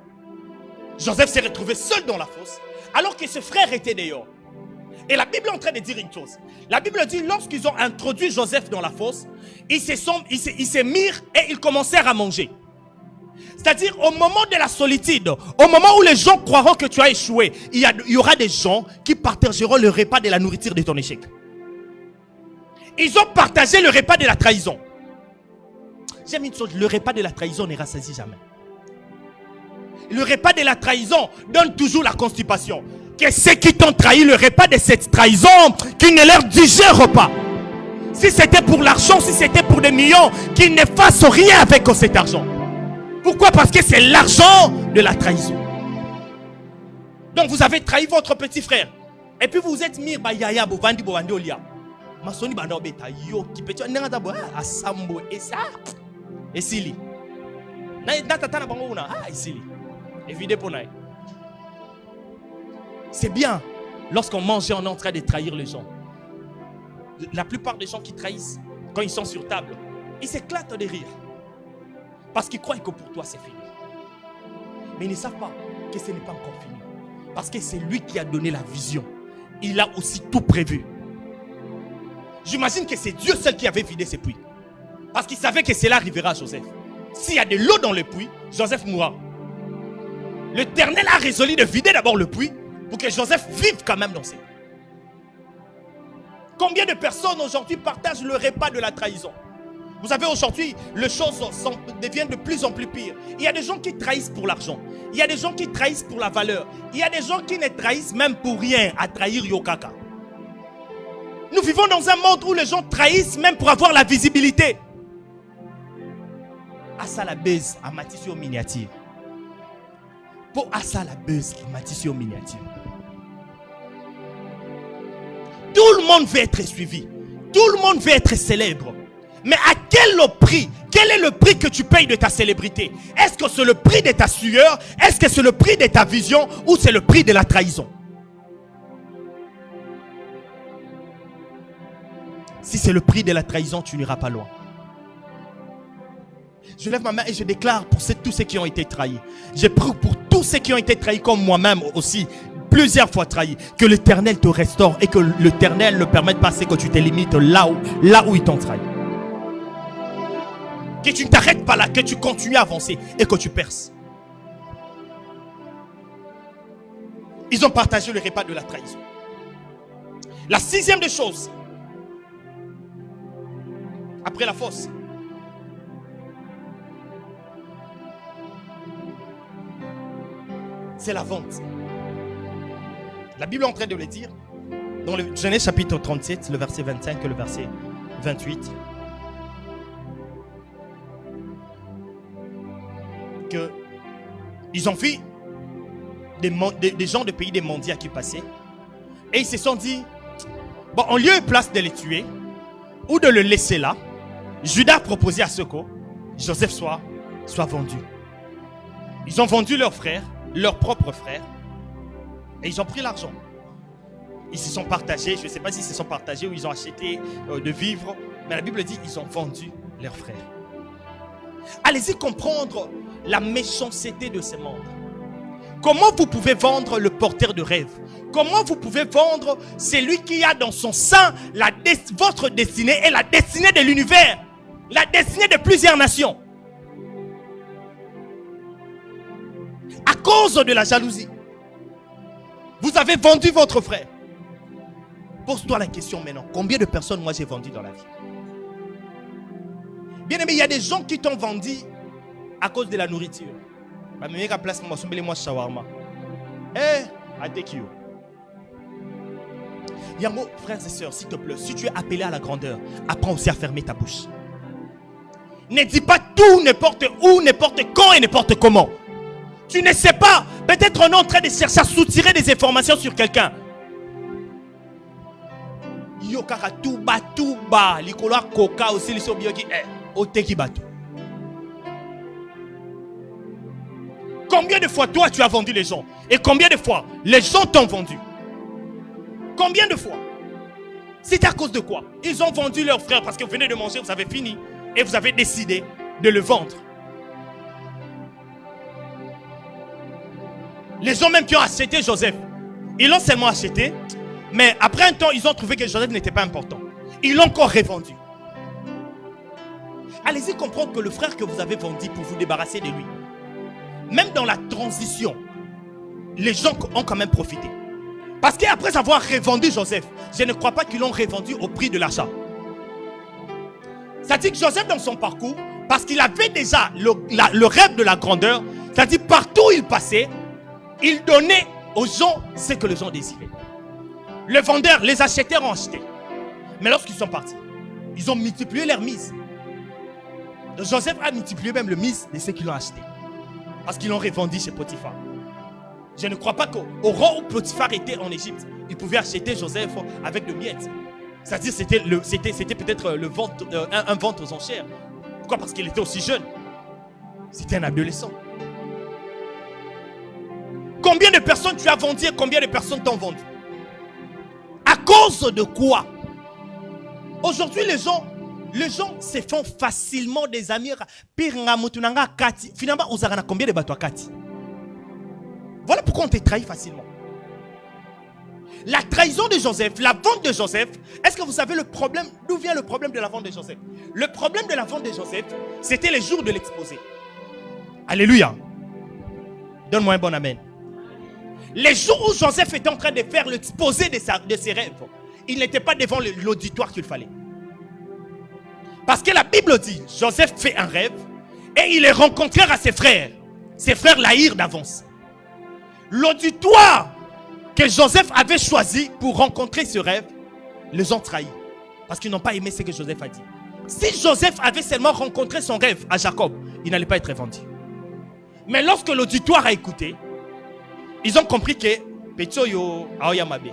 Joseph s'est retrouvé seul dans la fosse, alors que ses frères étaient dehors. Et la Bible est en train de dire une chose. La Bible dit, lorsqu'ils ont introduit Joseph dans la fosse, ils se mirent et ils commencèrent à manger. C'est-à-dire, au moment de la solitude, au moment où les gens croiront que tu as échoué, il y aura des gens qui partageront le repas de la nourriture de ton échec. Ils ont partagé le repas de la trahison. J'aime une chose, le repas de la trahison ne rassasie jamais. Le repas de la trahison donne toujours la constipation. Que ceux qui t'ont trahi, le repas de cette trahison, qu'ils ne leur digèrent pas. Si c'était pour l'argent, si c'était pour des millions, qu'ils ne fassent rien avec cet argent. Pourquoi? Parce que c'est l'argent de la trahison. Donc vous avez trahi votre petit frère. Et puis vous vous êtes mis bayaya bovandi bovandi olia. Masoni banda obeta yo qui peut nanga dabo asambo et ça. Et sili. Na data tana bango una isili. Évidé pour naï. C'est bien lorsqu'on mange et on est en train de trahir les gens. La plupart des gens qui trahissent, quand ils sont sur table, ils s'éclatent de rire. Parce qu'ils croient que pour toi c'est fini. Mais ils ne savent pas que ce n'est pas encore fini. Parce que c'est lui qui a donné la vision. Il a aussi tout prévu. J'imagine que c'est Dieu seul qui avait vidé ces puits. Parce qu'il savait que cela arrivera à Joseph. S'il y a de l'eau dans le puits, Joseph mourra. L'Éternel a résolu de vider d'abord le puits pour que Joseph vive quand même dans ses puits. Combien de personnes aujourd'hui partagent le repas de la trahison? Vous savez, aujourd'hui, les choses deviennent de plus en plus pires. Il y a des gens qui trahissent pour l'argent. Il y a des gens qui trahissent pour la valeur. Il y a des gens qui ne trahissent même pour rien, à trahir Yokaka. Nous vivons dans un monde où les gens trahissent même pour avoir la visibilité. Asa la baise à Matisse au miniature. Pour Asa la baise à Matisse au miniature. Tout le monde veut être suivi. Tout le monde veut être célèbre. Mais à quel prix? Quel est le prix que tu payes de ta célébrité? Est-ce que c'est le prix de ta sueur? Est-ce que c'est le prix de ta vision? Ou c'est le prix de la trahison? Si c'est le prix de la trahison, tu n'iras pas loin. Je lève ma main et je déclare pour tous ceux qui ont été trahis. Je prie pour tous ceux qui ont été trahis comme moi-même aussi. Plusieurs fois trahis. Que l'Éternel te restaure et que l'Éternel ne permette pas que tu te limites là où ils t'ont trahi. Que tu ne t'arrêtes pas là, que tu continues à avancer et que tu perces. Ils ont partagé le repas de la trahison. La sixième des choses, après la fosse, c'est la vente. La Bible est en train de le dire dans le Genèse chapitre 37, le verset 25 et le verset 28. Que ils ont vu des gens de pays des mondiaux qui passaient et ils se sont dit, bon, en lieu et place de les tuer ou de le laisser là, Judas a proposé à ce que Joseph soit vendu. Ils ont vendu leur frère, leur propre frère, et ils ont pris l'argent. Ils se sont partagés, je ne sais pas s'ils se sont partagés ou ils ont acheté de vivres, mais la Bible dit ils ont vendu leur frère. Allez-y comprendre la méchanceté de ce monde. Comment vous pouvez vendre le porteur de rêve? Comment vous pouvez vendre celui qui a dans son sein votre destinée et la destinée de l'univers, la destinée de plusieurs nations? À cause de la jalousie, vous avez vendu votre frère. Pose-toi la question maintenant. Combien de personnes moi j'ai vendu dans la vie? Bien aimé, il y a des gens qui t'ont vendu à cause de la nourriture. Yango, frères et sœurs, s'il te plaît, si tu es appelé à la grandeur, apprends aussi à fermer ta bouche. Ne dis pas tout, n'importe où, n'importe quand et n'importe comment. Tu ne sais pas. Peut-être on est en train de chercher à soutirer des informations sur quelqu'un. Yokaka tuba likolo koka aussi les sobioki oteki bato. Combien de fois toi tu as vendu les gens? Et combien de fois les gens t'ont vendu? Combien de fois? C'est à cause de quoi? Ils ont vendu leur frère parce que vous venez de manger, vous avez fini et vous avez décidé de le vendre. Les gens même qui ont acheté Joseph, ils l'ont seulement acheté, mais après un temps, ils ont trouvé que Joseph n'était pas important. Ils l'ont encore revendu. Allez-y comprendre que le frère que vous avez vendu pour vous débarrasser de lui, même dans la transition, les gens ont quand même profité. Parce qu'après avoir revendu Joseph, je ne crois pas qu'ils l'ont revendu au prix de l'achat. C'est-à-dire que Joseph dans son parcours, parce qu'il avait déjà le rêve de la grandeur, c'est-à-dire partout où il passait, il donnait aux gens ce que les gens désiraient. Les vendeurs, les acheteurs ont acheté. Mais lorsqu'ils sont partis, ils ont multiplié leur mise. Donc Joseph a multiplié même le mise de ceux qui l'ont acheté. Parce qu'ils l'ont revendu chez Potiphar. Je ne crois pas qu'au rang où Potiphar était en Égypte, il pouvait acheter Joseph avec de miettes. C'est-à-dire c'était peut-être un vente aux enchères. Pourquoi? Parce qu'il était aussi jeune. C'était un adolescent. Combien de personnes tu as vendu et combien de personnes t'ont vendu? À cause de quoi? Aujourd'hui, les gens se font facilement des amis. Finalement, on a combien de bateaux à Kati? Voilà pourquoi on te trahit facilement. La trahison de Joseph, la vente de Joseph, est-ce que vous savez le problème? D'où vient le problème de la vente de Joseph? Le problème de la vente de Joseph, c'était les jours de l'exposé. Alléluia. Donne-moi un bon amen. Les jours où Joseph était en train de faire l'exposé de ses rêves, il n'était pas devant l'auditoire qu'il fallait. Parce que la Bible dit, Joseph fait un rêve et il est rencontré à ses frères. Ses frères l'haïrent d'avance. L'auditoire que Joseph avait choisi pour rencontrer ce rêve, les ont trahis. Parce qu'ils n'ont pas aimé ce que Joseph a dit. Si Joseph avait seulement rencontré son rêve à Jacob, il n'allait pas être vendu. Mais lorsque l'auditoire a écouté, ils ont compris que Petioyo Aoyamabe.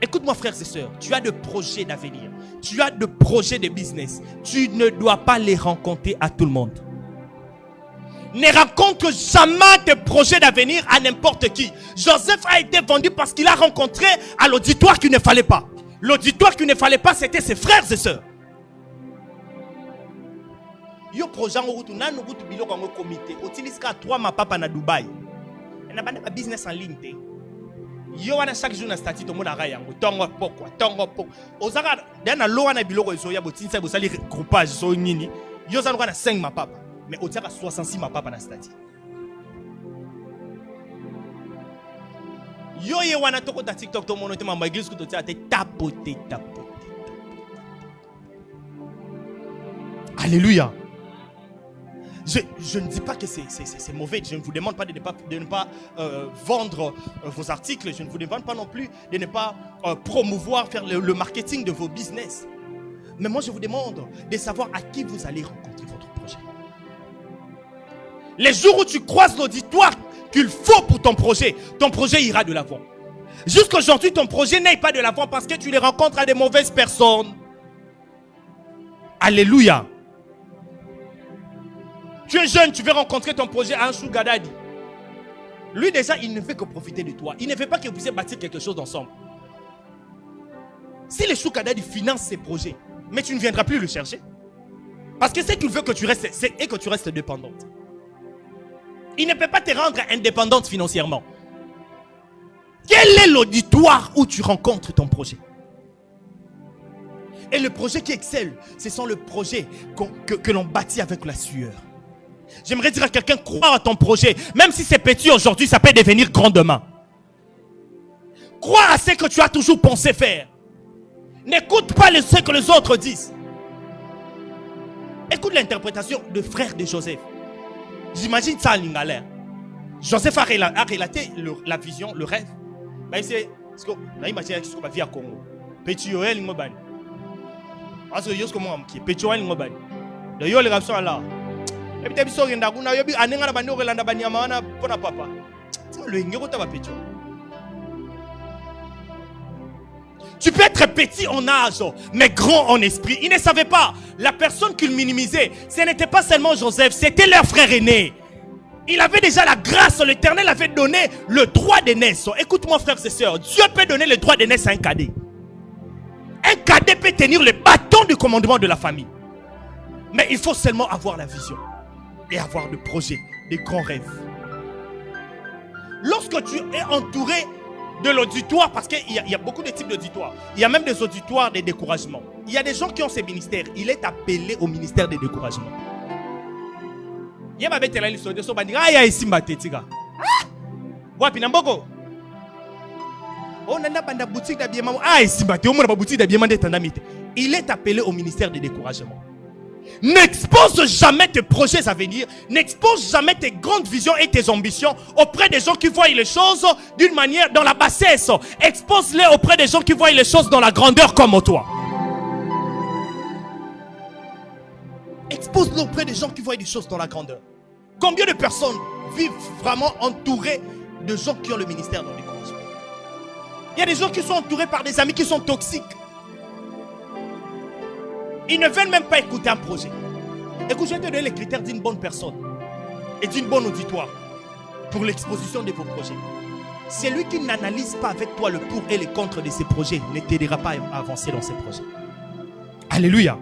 Écoute-moi frères et sœurs, tu as de projets d'avenir, tu as de projets de business, tu ne dois pas les rencontrer à tout le monde. Ne rencontre jamais tes projets d'avenir à n'importe qui. Joseph a été vendu parce qu'il a rencontré à l'auditoire qu'il ne fallait pas. L'auditoire qu'il ne fallait pas, c'était ses frères et sœurs. Yo projet ngutu na ngutu biloko ngo comité otiliska 3 mapapa na Dubaï. Na banda ba business en ligne te. Yo wana chaque jour na statut to mona raya ngo tongo poko. Ozaka dana lo wana biloko eso ya botinsa bo sali groupage so nini. Yo zanuka na 5 mapapa mais otiaka 66 mapapa na statut. Yo ye wana toko ta TikTok to mono te mamba église ko to tia te tapoter. Alléluia. Je ne dis pas que c'est mauvais. Je ne vous demande pas de ne pas vendre vos articles. Je ne vous demande pas non plus de ne pas promouvoir, faire le marketing de vos business. Mais moi, je vous demande de savoir à qui vous allez rencontrer votre projet. Les jours où tu croises l'auditoire qu'il faut pour ton projet ira de l'avant. Jusqu'aujourd'hui, ton projet n'aille pas de l'avant parce que tu les rencontres à des mauvaises personnes. Alléluia. Tu es jeune, tu veux rencontrer ton projet à un sugar daddy. Lui déjà, il ne veut que profiter de toi. Il ne veut pas que vous puissiez bâtir quelque chose ensemble. Si le sugar daddy finance ses projets, mais tu ne viendras plus le chercher. Parce que c'est qu'il veut que tu restes, et que tu restes dépendante. Il ne peut pas te rendre indépendante financièrement. Quel est l'auditoire où tu rencontres ton projet? Et le projet qui excelle, ce sont les projets que l'on bâtit avec la sueur. J'aimerais dire à quelqu'un, crois à ton projet. Même si c'est petit aujourd'hui, ça peut devenir grand demain. Crois à ce que tu as toujours pensé faire. N'écoute pas ce que les autres disent. Écoute l'interprétation de frère de Joseph. J'imagine ça à Lingala. Joseph a relaté la vision, le rêve. C'est ce qu'on a imaginé ce qu'on va vivre à Congo. Petit Yoel Ngobani. Parce que Yosko Mouam qui est Petit Yoel Ngobani. De Yoel Rapson là. Et puis, tu peux être petit en âge, mais grand en esprit. Ils ne savaient pas. La personne qu'ils minimisaient, ce n'était pas seulement Joseph, c'était leur frère aîné. Il avait déjà la grâce, l'Éternel avait donné le droit d'aînesse. Écoute-moi, frères et sœurs, Dieu peut donner le droit d'aînesse à un cadet. Un cadet peut tenir le bâton du commandement de la famille. Mais il faut seulement avoir la vision. Et avoir des projets, des grands rêves. lorsque tu es entouré de l'auditoire, parce qu'il y a beaucoup de types d'auditoires. Il y a même des auditoires des découragements. Il y a des gens qui ont ces ministères. Il est appelé au ministère des découragements. Il y a des gens qui sont appelés il est appelé au ministère des découragements. N'expose jamais tes projets à venir, n'expose jamais tes grandes visions et tes ambitions auprès des gens qui voient les choses d'une manière dans la bassesse. Expose-les auprès des gens qui voient les choses dans la grandeur comme toi. Expose-les auprès des gens qui voient les choses dans la grandeur. Combien de personnes vivent vraiment entourées de gens qui ont le ministère dans les découragement? Il y a des gens qui sont entourés par des amis qui sont toxiques. Ils ne veulent même pas écouter un projet. Écoute, je vais te donner les critères d'une bonne personne et d'une bonne auditoire pour l'exposition de vos projets. Celui qui n'analyse pas avec toi le pour et le contre de ses projets ne t'aidera pas à avancer dans ses projets. Alléluia.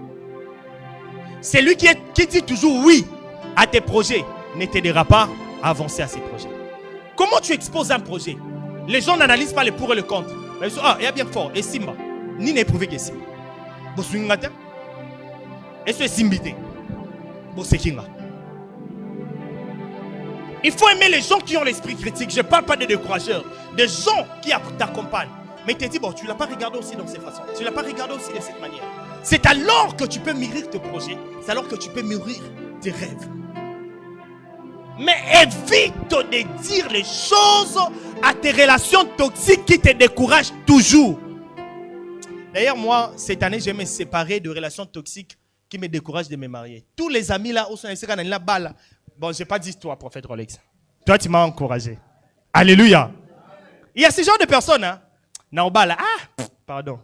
Celui qui dit toujours oui à tes projets ne t'aidera pas à avancer à ses projets. Comment tu exposes un projet? Les gens n'analysent pas le pour et le contre. Ils disent, il y a bien fort. Et Simba, ni n'éprouvé que Simba. Vous souvenez matin? Et ce Simbité. Vous c'est Kinga. Il faut aimer les gens qui ont l'esprit critique. Je ne parle pas des décourageurs. Des gens qui t'accompagnent. Mais il te dit, bon, tu ne l'as pas regardé aussi dans ces façons. Tu ne l'as pas regardé aussi de cette manière. C'est alors que tu peux mûrir tes projets. C'est alors que tu peux mûrir tes rêves. Mais évite de dire les choses à tes relations toxiques qui te découragent toujours. D'ailleurs, moi, cette année, je vais me séparer de relations toxiques qui me découragent de me marier. Tous les amis là, où sont la balle. Bon, je n'ai pas dit toi, prophète Rolex. Toi, tu m'as encouragé. Alléluia. Il y a ce genre de personnes, hein. Naobala. Pardon.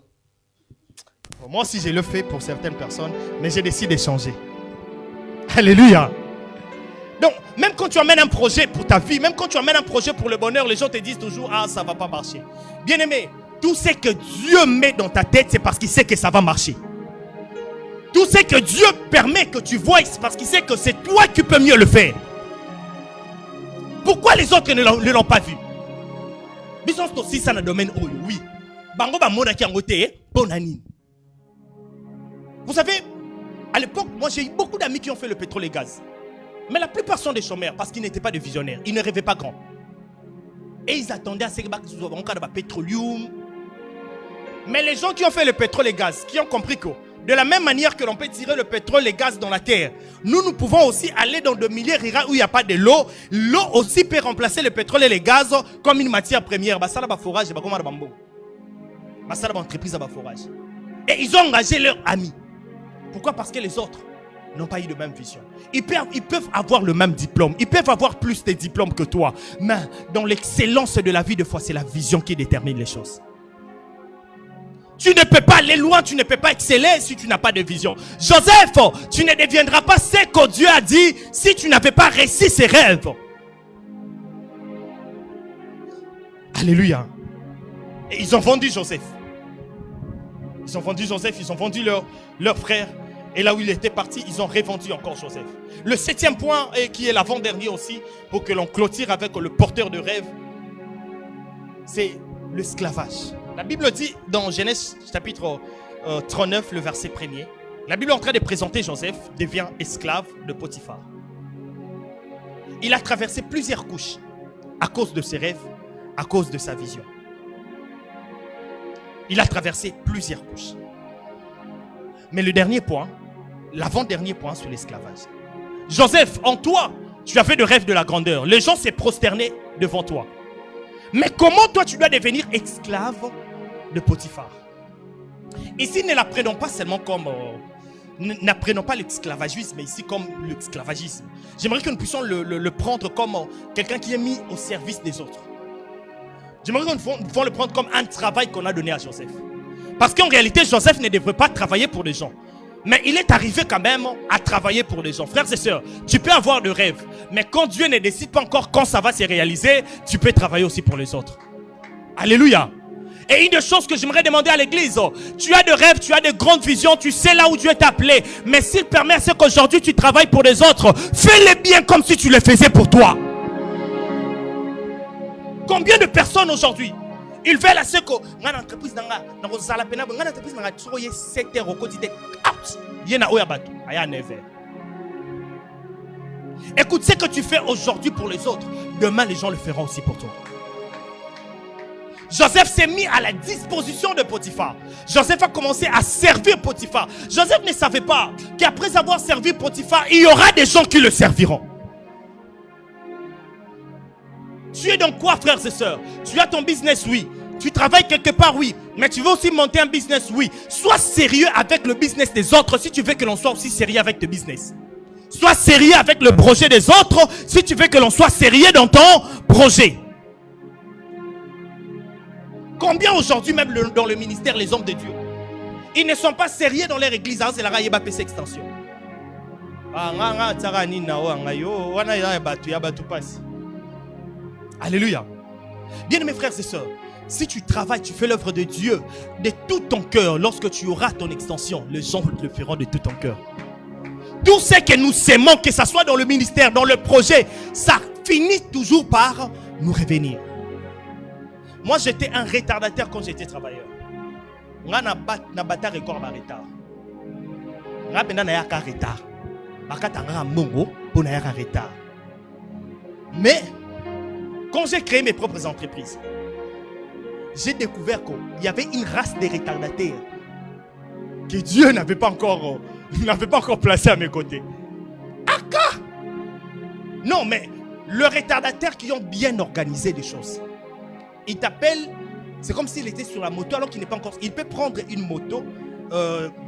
Bon, moi aussi, je le fais pour certaines personnes, mais j'ai décidé de changer. Alléluia. Donc, même quand tu amènes un projet pour ta vie, même quand tu amènes un projet pour le bonheur, les gens te disent toujours, ça ne va pas marcher. Bien-aimé, tout ce que Dieu met dans ta tête, c'est parce qu'il sait que ça va marcher. Tout ce que Dieu permet que tu vois, c'est parce qu'il sait que c'est toi qui peux mieux le faire. Pourquoi les autres ne l'ont pas vu? Bisons aussi ça dans le domaine où oui. Vous savez, à l'époque, moi j'ai eu beaucoup d'amis qui ont fait le pétrole et gaz. Mais la plupart sont des chômeurs parce qu'ils n'étaient pas des visionnaires. Ils ne rêvaient pas grand. Et ils attendaient à ce qu'ils aient pétroleum. Mais les gens qui ont fait le pétrole et gaz, qui ont compris que de la même manière que l'on peut tirer le pétrole et gaz dans la terre, nous pouvons aussi aller dans des milieux ruraux où il n'y a pas de l'eau. L'eau aussi peut remplacer le pétrole et les gaz comme une matière première. Et ils ont engagé leurs amis. Pourquoi? Parce que les autres n'ont pas eu de même vision. Ils peuvent avoir le même diplôme. Ils peuvent avoir plus de diplômes que toi. Mais dans l'excellence de la vie de foi, c'est la vision qui détermine les choses. Tu ne peux pas aller loin, tu ne peux pas exceller si tu n'as pas de vision. Joseph, tu ne deviendras pas ce que Dieu a dit si tu n'avais pas réussi ses rêves. Alléluia. Et ils ont vendu Joseph. Ils ont vendu Joseph, ils ont vendu leur frère. Et là où il était parti, ils ont revendu encore Joseph. Le 7e point, et qui est l'avant-dernier aussi, pour que l'on clôture avec le porteur de rêve, c'est l'esclavage. La Bible dit dans Genèse chapitre 39, le verset 1er, la Bible est en train de présenter Joseph, devient esclave de Potiphar. Il a traversé plusieurs couches à cause de ses rêves, à cause de sa vision. Il a traversé plusieurs couches. Mais le dernier point, l'avant-dernier point sur l'esclavage. Joseph, en toi, tu as fait de rêve de la grandeur. Les gens s'est prosterné devant toi. Mais comment toi tu dois devenir esclave de Potiphar? Ici, ne l'apprenons pas seulement comme... n'apprenons pas l'esclavagisme ici comme l'esclavagisme. J'aimerais que nous puissions le prendre comme quelqu'un qui est mis au service des autres. J'aimerais que nous puissions le prendre comme un travail qu'on a donné à Joseph. Parce qu'en réalité, Joseph ne devrait pas travailler pour les gens. Mais il est arrivé quand même à travailler pour les gens. Frères et sœurs, tu peux avoir de rêves. Mais quand Dieu ne décide pas encore quand ça va se réaliser, tu peux travailler aussi pour les autres. Alléluia. Et une des choses que j'aimerais demander à l'église, tu as de rêves, tu as de grandes visions, tu sais là où Dieu t'a appelé. Mais s'il permet à ce qu'aujourd'hui tu travailles pour les autres, fais-les bien comme si tu les faisais pour toi. Combien de personnes aujourd'hui, ils veulent à ce que une entreprise dans une entreprise dans 7 heures au quotidien. Out. Il y en a où abatou, il y a 9 heures. Écoute, ce que tu fais aujourd'hui pour les autres, demain les gens le feront aussi pour toi. Joseph s'est mis à la disposition de Potiphar. Joseph a commencé à servir Potiphar. Joseph ne savait pas qu'après avoir servi Potiphar, il y aura des gens qui le serviront. Tu es dans quoi, frères et sœurs? Tu as ton business, oui. Tu travailles quelque part, oui. Mais tu veux aussi monter un business, oui. Sois sérieux avec le business des autres si tu veux que l'on soit aussi sérieux avec ton business. Sois sérieux avec le projet des autres si tu veux que l'on soit sérieux dans ton projet. Combien aujourd'hui, même dans le ministère, les hommes de Dieu, ils ne sont pas sérieux dans leur église. C'est la Raïba PC Extension. Alléluia. Bien mes frères et sœurs, si tu travailles, tu fais l'œuvre de Dieu de tout ton cœur, lorsque tu auras ton extension, les gens le feront de tout ton cœur. Tout ce que nous s'aimons, que ce soit dans le ministère, dans le projet, ça finit toujours par nous revenir. Moi, j'étais un retardataire quand j'étais travailleur. Je n'ai pas de record de retard. Je n'ai pas de retard. Je n'ai pas de retard. Mais, quand j'ai créé mes propres entreprises, j'ai découvert qu'il y avait une race de retardataires que Dieu n'avait pas encore placé à mes côtés. Aka! Non, mais le retardataire qui ont bien organisé les choses. Il t'appelle, c'est comme s'il était sur la moto alors qu'il n'est pas encore. Il peut prendre une moto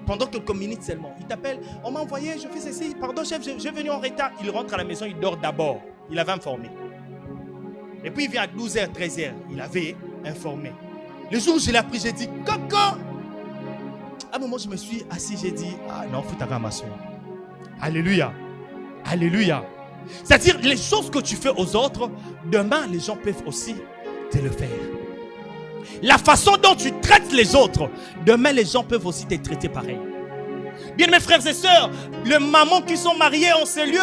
pendant quelques minutes seulement. Il t'appelle, on m'a envoyé, je fais ceci, pardon chef, je suis venu en retard. Il rentre à la maison, il dort d'abord. Il avait informé. Et puis il vient à 12h, 13h. Il avait informé. Le jour où je l'ai appris, j'ai dit, Coco! À un moment, je me suis assis, j'ai dit, ah non, faut t'arrêter à ma soeur. Alléluia. Alléluia. C'est-à-dire, les choses que tu fais aux autres, demain, les gens peuvent aussi te le faire. La façon dont tu traites les autres, demain, les gens peuvent aussi te traiter pareil. Bien, mes frères et sœurs, les mamans qui sont mariées en ces lieux,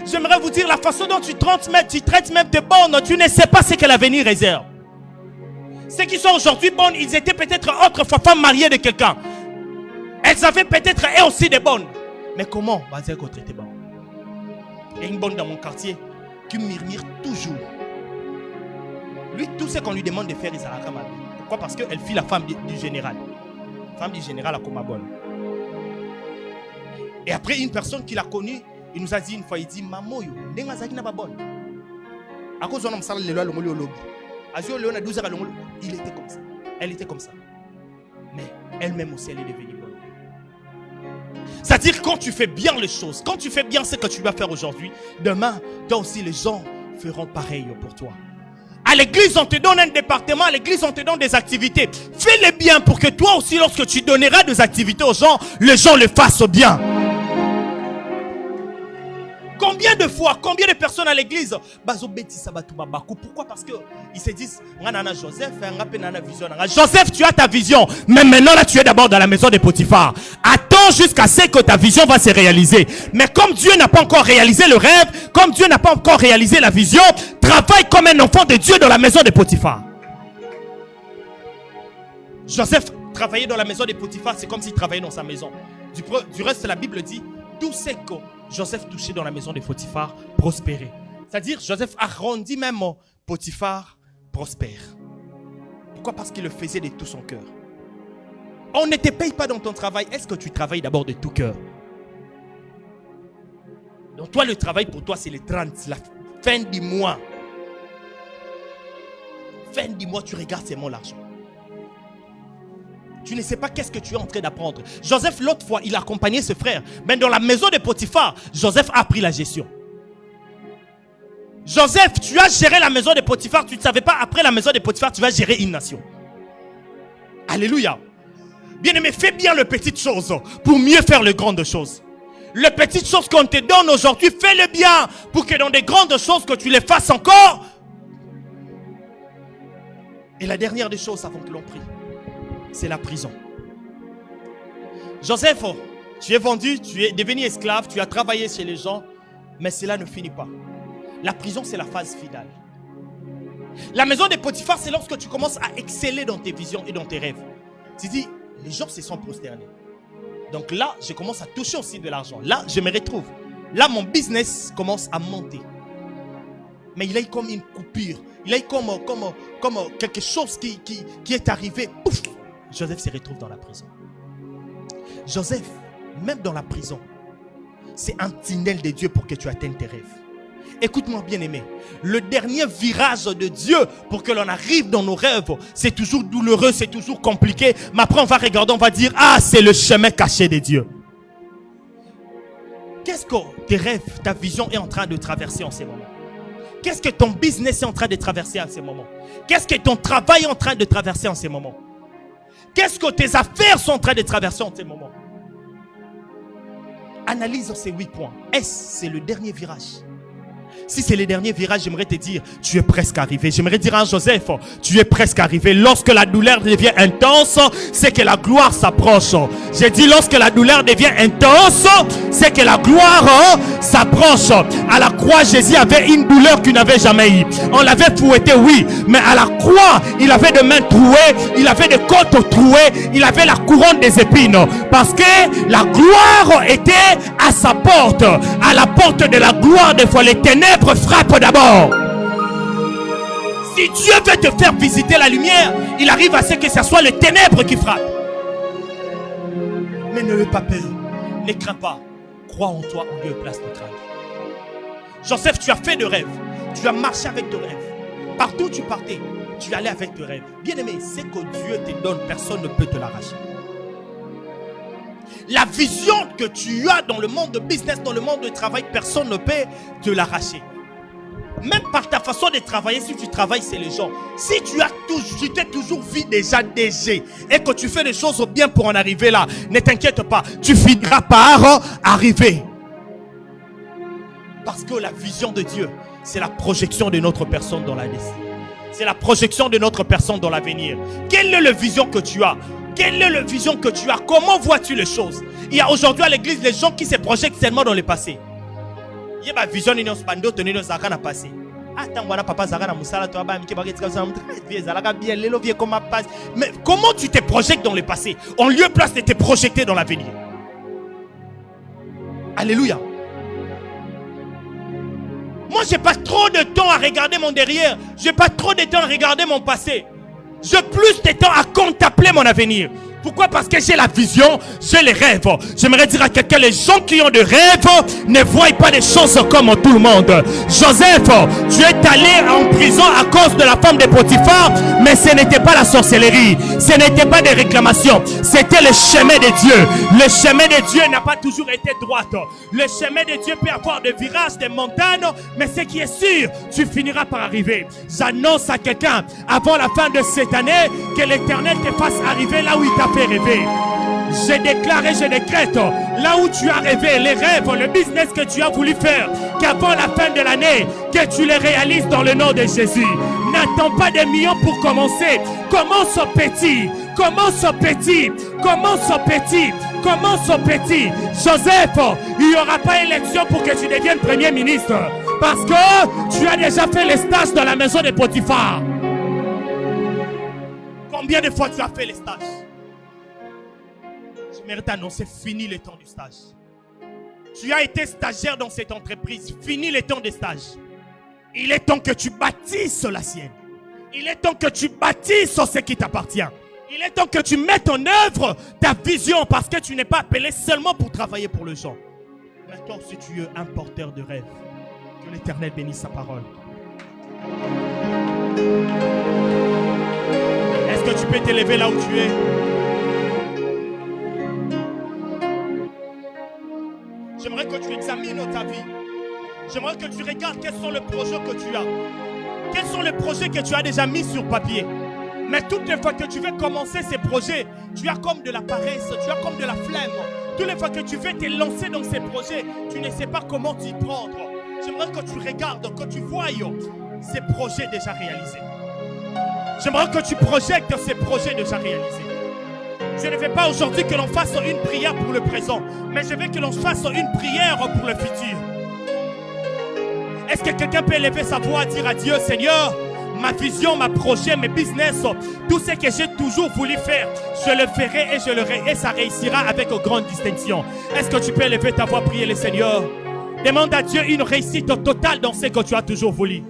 j'aimerais vous dire la façon dont tu traites même tes bonnes, tu ne sais pas ce que l'avenir réserve. Ceux qui sont aujourd'hui bonnes, ils étaient peut-être autrefois femmes mariées de quelqu'un. Elles avaient peut-être elles aussi des bonnes. Mais comment va dire qu'on traite bon? Il y a une bonne dans mon quartier qui murmure toujours. Lui, tout ce qu'on lui demande de faire, il s'arrête comme elle. Pourquoi? Parce qu'elle fit la femme du général. La femme du général a comme ma bonne. Et après, une personne qui l'a connue, il nous a dit une fois, il dit, maman, il était comme ça. Elle était comme ça. Mais elle-même aussi, elle est devenue bonne. C'est-à-dire, quand tu fais bien les choses, quand tu fais bien ce que tu dois faire aujourd'hui, demain, toi aussi, les gens feront pareil pour toi. À l'église, on te donne un département, à l'église, on te donne des activités. Fais-les bien pour que toi aussi, lorsque tu donneras des activités aux gens, les gens le fassent bien. Combien de fois, combien de personnes à l'église, pourquoi? Parce qu'ils se disent, Joseph, tu as ta vision, mais maintenant là tu es d'abord dans la maison de Potiphar. Attends jusqu'à ce que ta vision va se réaliser. Mais comme Dieu n'a pas encore réalisé le rêve, comme Dieu n'a pas encore réalisé la vision, travaille comme un enfant de Dieu dans la maison de Potiphar. Joseph travaillait dans la maison de Potiphar, c'est comme s'il travaillait dans sa maison. Du reste, la Bible dit, tout ce que Joseph touchait dans la maison de Potiphar prospérait. C'est-à-dire, Joseph arrondit même Potiphar prospère. Pourquoi? Parce qu'il le faisait de tout son cœur. On ne te paye pas dans ton travail. Est-ce que tu travailles d'abord de tout cœur? Donc toi, le travail pour toi, c'est le 30, la fin du mois. Fin du mois, tu regardes seulement l'argent. Tu ne sais pas qu'est-ce que tu es en train d'apprendre. Joseph, l'autre fois, il accompagnait ses frères. Mais dans la maison de Potiphar, Joseph a pris la gestion. Joseph, tu as géré la maison de Potiphar. Tu ne savais pas, après la maison de Potiphar, tu vas gérer une nation. Alléluia. Bien-aimé, fais bien les petites choses pour mieux faire les grandes choses. Les petites choses qu'on te donne aujourd'hui, fais-le bien pour que dans des grandes choses, que tu les fasses encore. Et la dernière des choses avant que l'on prie, c'est la prison. Joseph, tu es vendu, tu es devenu esclave, tu as travaillé chez les gens, mais cela ne finit pas. La prison, c'est la phase finale. La maison de Potiphar, c'est lorsque tu commences à exceller dans tes visions et dans tes rêves. Tu dis, les gens se sont prosternés. Donc là, je commence à toucher aussi de l'argent. Là, je me retrouve. Là, mon business commence à monter. Mais il a eu comme une coupure. Il a eu comme quelque chose qui est arrivé. Pouf! Joseph se retrouve dans la prison. Joseph, même dans la prison, c'est un tunnel de Dieu pour que tu atteignes tes rêves. Écoute-moi bien aimé, le dernier virage de Dieu pour que l'on arrive dans nos rêves, c'est toujours douloureux, c'est toujours compliqué. Mais après on va regarder, on va dire, ah c'est le chemin caché de Dieu. Qu'est-ce que tes rêves, ta vision est en train de traverser en ces moments? Qu'est-ce que ton business est en train de traverser en ces moments? Qu'est-ce que ton travail est en train de traverser en ces moments? Qu'est-ce que tes affaires sont en train de traverser en ces moments? Analyse ces 8 points. Est-ce c'est le dernier virage? Si c'est le dernier virage, j'aimerais te dire, tu es presque arrivé. J'aimerais dire à Joseph, tu es presque arrivé. Lorsque la douleur devient intense, c'est que la gloire s'approche. J'ai dit, lorsque la douleur devient intense, c'est que la gloire s'approche. À la croix, Jésus avait une douleur qu'il n'avait jamais eue. On l'avait fouetté, oui, mais à la croix, il avait des mains trouées, il avait des côtes trouées, il avait la couronne des épines. Parce que la gloire était à sa porte. À la porte de la gloire, des fois les ténèbres frappe d'abord. Si Dieu veut te faire visiter la lumière, il arrive à ce que ce soit les ténèbres qui frappent. Mais ne pas peur, ne crains pas, crois en toi en lieu et place de crainte. Joseph, tu as fait de rêves, tu as marché avec tes rêves. Partout où tu partais, tu allais avec tes rêves. Bien aimé, c'est que Dieu te donne, personne ne peut te l'arracher. La vision que tu as dans le monde de business, dans le monde de travail, personne ne peut te l'arracher. Même par ta façon de travailler, si tu travailles, c'est les gens. Si tu t'es toujours vu déjà DG et que tu fais des choses bien pour en arriver là, ne t'inquiète pas, tu finiras par arriver. Parce que la vision de Dieu, c'est la projection de notre personne dans la destinée. C'est la projection de notre personne dans l'avenir. Quelle est la vision que tu as? Quelle est la vision que tu as? Comment vois-tu les choses? Il y a aujourd'hui à l'église les gens qui se projettent seulement dans le passé. Il y a ma vision de notre pando tenue dans le passé. Attends, voilà, papa Zara Moussala, toi, mais comment tu te projettes dans le passé en lieu et place de te projeter dans l'avenir? Alléluia. Moi, j'ai pas trop de temps à regarder mon derrière. J'ai pas trop de temps à regarder mon passé. J'ai plus de temps à contempler mon avenir. Pourquoi? Parce que j'ai la vision, j'ai les rêves. J'aimerais dire à quelqu'un, les gens qui ont des rêves ne voient pas des choses comme tout le monde. Joseph, tu es allé en prison à cause de la femme de Potiphar, mais ce n'était pas la sorcellerie, ce n'était pas des réclamations, c'était le chemin de Dieu. Le chemin de Dieu n'a pas toujours été droit. Le chemin de Dieu peut avoir des virages, des montagnes, mais ce qui est sûr, tu finiras par arriver. J'annonce à quelqu'un, avant la fin de cette année, que l'Éternel te fasse arriver là où il t'a fait rêver. Je déclare et je décrète, là où tu as rêvé, les rêves, le business que tu as voulu faire, qu'avant la fin de l'année, que tu les réalises dans le nom de Jésus. N'attends pas des millions pour commencer. Commence petit. Commence petit. Commence petit. Commence petit. Joseph, il n'y aura pas élection pour que tu deviennes premier ministre. Parce que tu as déjà fait les stages dans la maison de Potiphar. Combien de fois tu as fait les stages? Je mérite d'annoncer, fini le temps du stage. Tu as été stagiaire dans cette entreprise, fini le temps des stages. Il est temps que tu bâtisses la sienne. Il est temps que tu bâtisses ce qui t'appartient. Il est temps que tu mettes en œuvre ta vision, parce que tu n'es pas appelé seulement pour travailler pour les gens. Maintenant, si tu es un porteur de rêve, que l'Éternel bénisse sa parole. Est-ce que tu peux t'élever là où tu es? J'aimerais que tu examines ta vie. J'aimerais que tu regardes quels sont les projets que tu as. Quels sont les projets que tu as déjà mis sur papier. Mais toutes les fois que tu veux commencer ces projets, tu as comme de la paresse, tu as comme de la flemme. Toutes les fois que tu veux te lancer dans ces projets, tu ne sais pas comment t'y prendre. J'aimerais que tu regardes, que tu voies ces projets déjà réalisés. J'aimerais que tu projettes ces projets déjà réalisés. Je ne veux pas aujourd'hui que l'on fasse une prière pour le présent, mais je veux que l'on fasse une prière pour le futur. Est-ce que quelqu'un peut élever sa voix et dire à Dieu, Seigneur, ma vision, ma projet, mes business, tout ce que j'ai toujours voulu faire, je le ferai et ça réussira avec grande distinction. Est-ce que tu peux élever ta voix, prier le Seigneur? Demande à Dieu une réussite totale dans ce que tu as toujours voulu.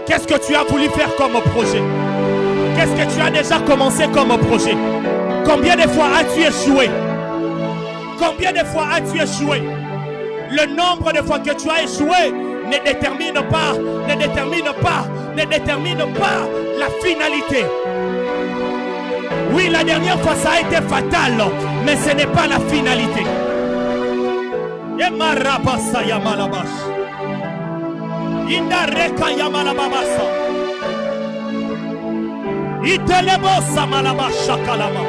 Qu'est-ce que tu as voulu faire comme projet? Qu'est-ce que tu as déjà commencé comme projet? Combien de fois as-tu échoué? Combien de fois as-tu échoué? Le nombre de fois que tu as échoué ne détermine pas la finalité. Oui, la dernière fois ça a été fatal, mais ce n'est pas la finalité. Yemarabasa yamalabash. Indareka yamalababasa. Itelebosa malabasha kalama.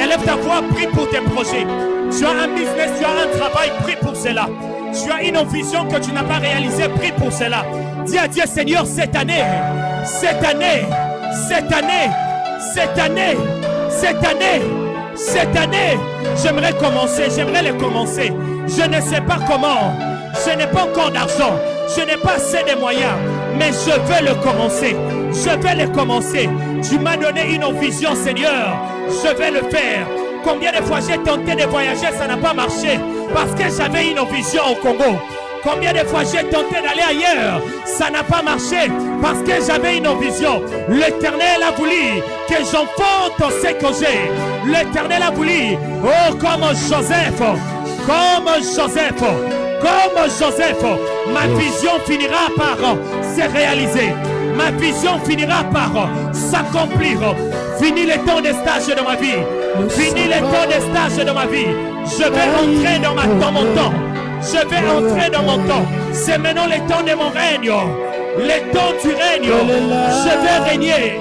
Élève ta voix, prie pour tes projets. Tu as un business, tu as un travail, prie pour cela. Tu as une vision que tu n'as pas réalisée, prie pour cela. Dis à Dieu, Seigneur, cette année, j'aimerais le commencer. Je ne sais pas comment, je n'ai pas encore d'argent, je n'ai pas assez de moyens, mais je veux le commencer. Tu m'as donné une vision, Seigneur, je vais le faire. Combien de fois j'ai tenté de voyager, ça n'a pas marché parce que j'avais une vision au Congo. Combien de fois j'ai tenté d'aller ailleurs, ça n'a pas marché parce que j'avais une vision. L'Éternel a voulu que j'enfante ce que j'ai. L'Éternel a voulu, oh, comme Joseph, ma vision finira par se réaliser. Ma vision finira par s'accomplir. Fini le temps de stage de ma vie. Fini le temps de stage de ma vie. Je vais entrer dans mon temps. Je vais entrer dans mon temps. C'est maintenant le temps de mon règne. Le temps du règne. Je vais régner.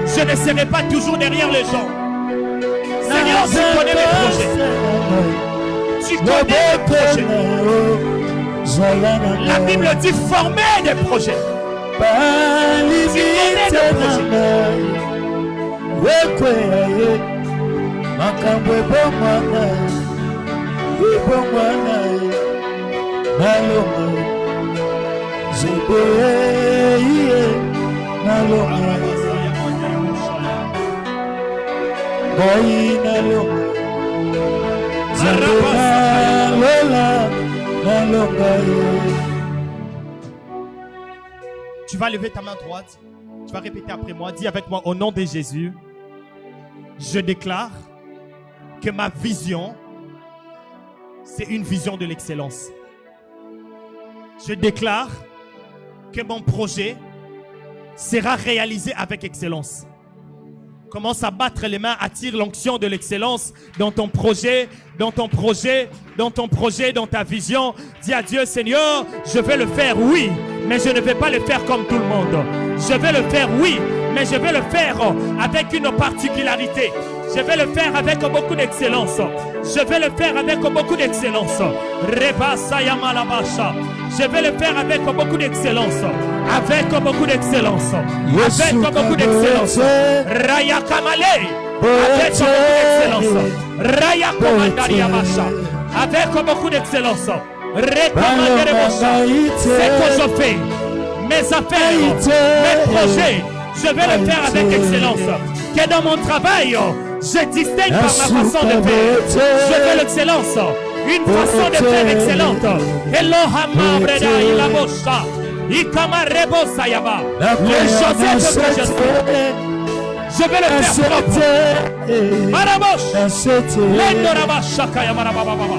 Je ne serai pas toujours derrière les gens. Seigneur, tu connais mes projets. Tu connais mes projets. La Bible dit former des projets. Tu connais des projets. Tu vas lever ta main droite. Tu vas répéter après moi. Dis avec moi, au nom de Jésus, je déclare que ma vision, c'est une vision de l'excellence. Je déclare que mon projet sera réalisé avec excellence. Commence à battre les mains, attire l'onction de l'excellence dans ton projet, dans ta vision. Dis à Dieu, Seigneur, je vais le faire, oui, mais je ne vais pas le faire comme tout le monde. Je vais le faire, oui, mais je vais le faire avec une particularité. Je vais le faire avec beaucoup d'excellence. Je vais le faire avec beaucoup d'excellence. Je vais le faire avec beaucoup d'excellence. Avec beaucoup d'excellence. Avec beaucoup d'excellence. Raya Kamale. Avec beaucoup d'excellence. Raya Komandaria Masha. Avec beaucoup d'excellence. C'est que je fais. Mes affaires, mes projets, je vais le faire avec excellence. Que dans mon travail, je distingue par ma façon de faire. Je veux l'excellence. Une façon de faire excellente. Elohama Breda Ilabosa. Ikama Rebosa Yaba. Le Joseph que je fais. Je vais le faire propre. Marabosh. Lendoraba Shaka Yamarababa.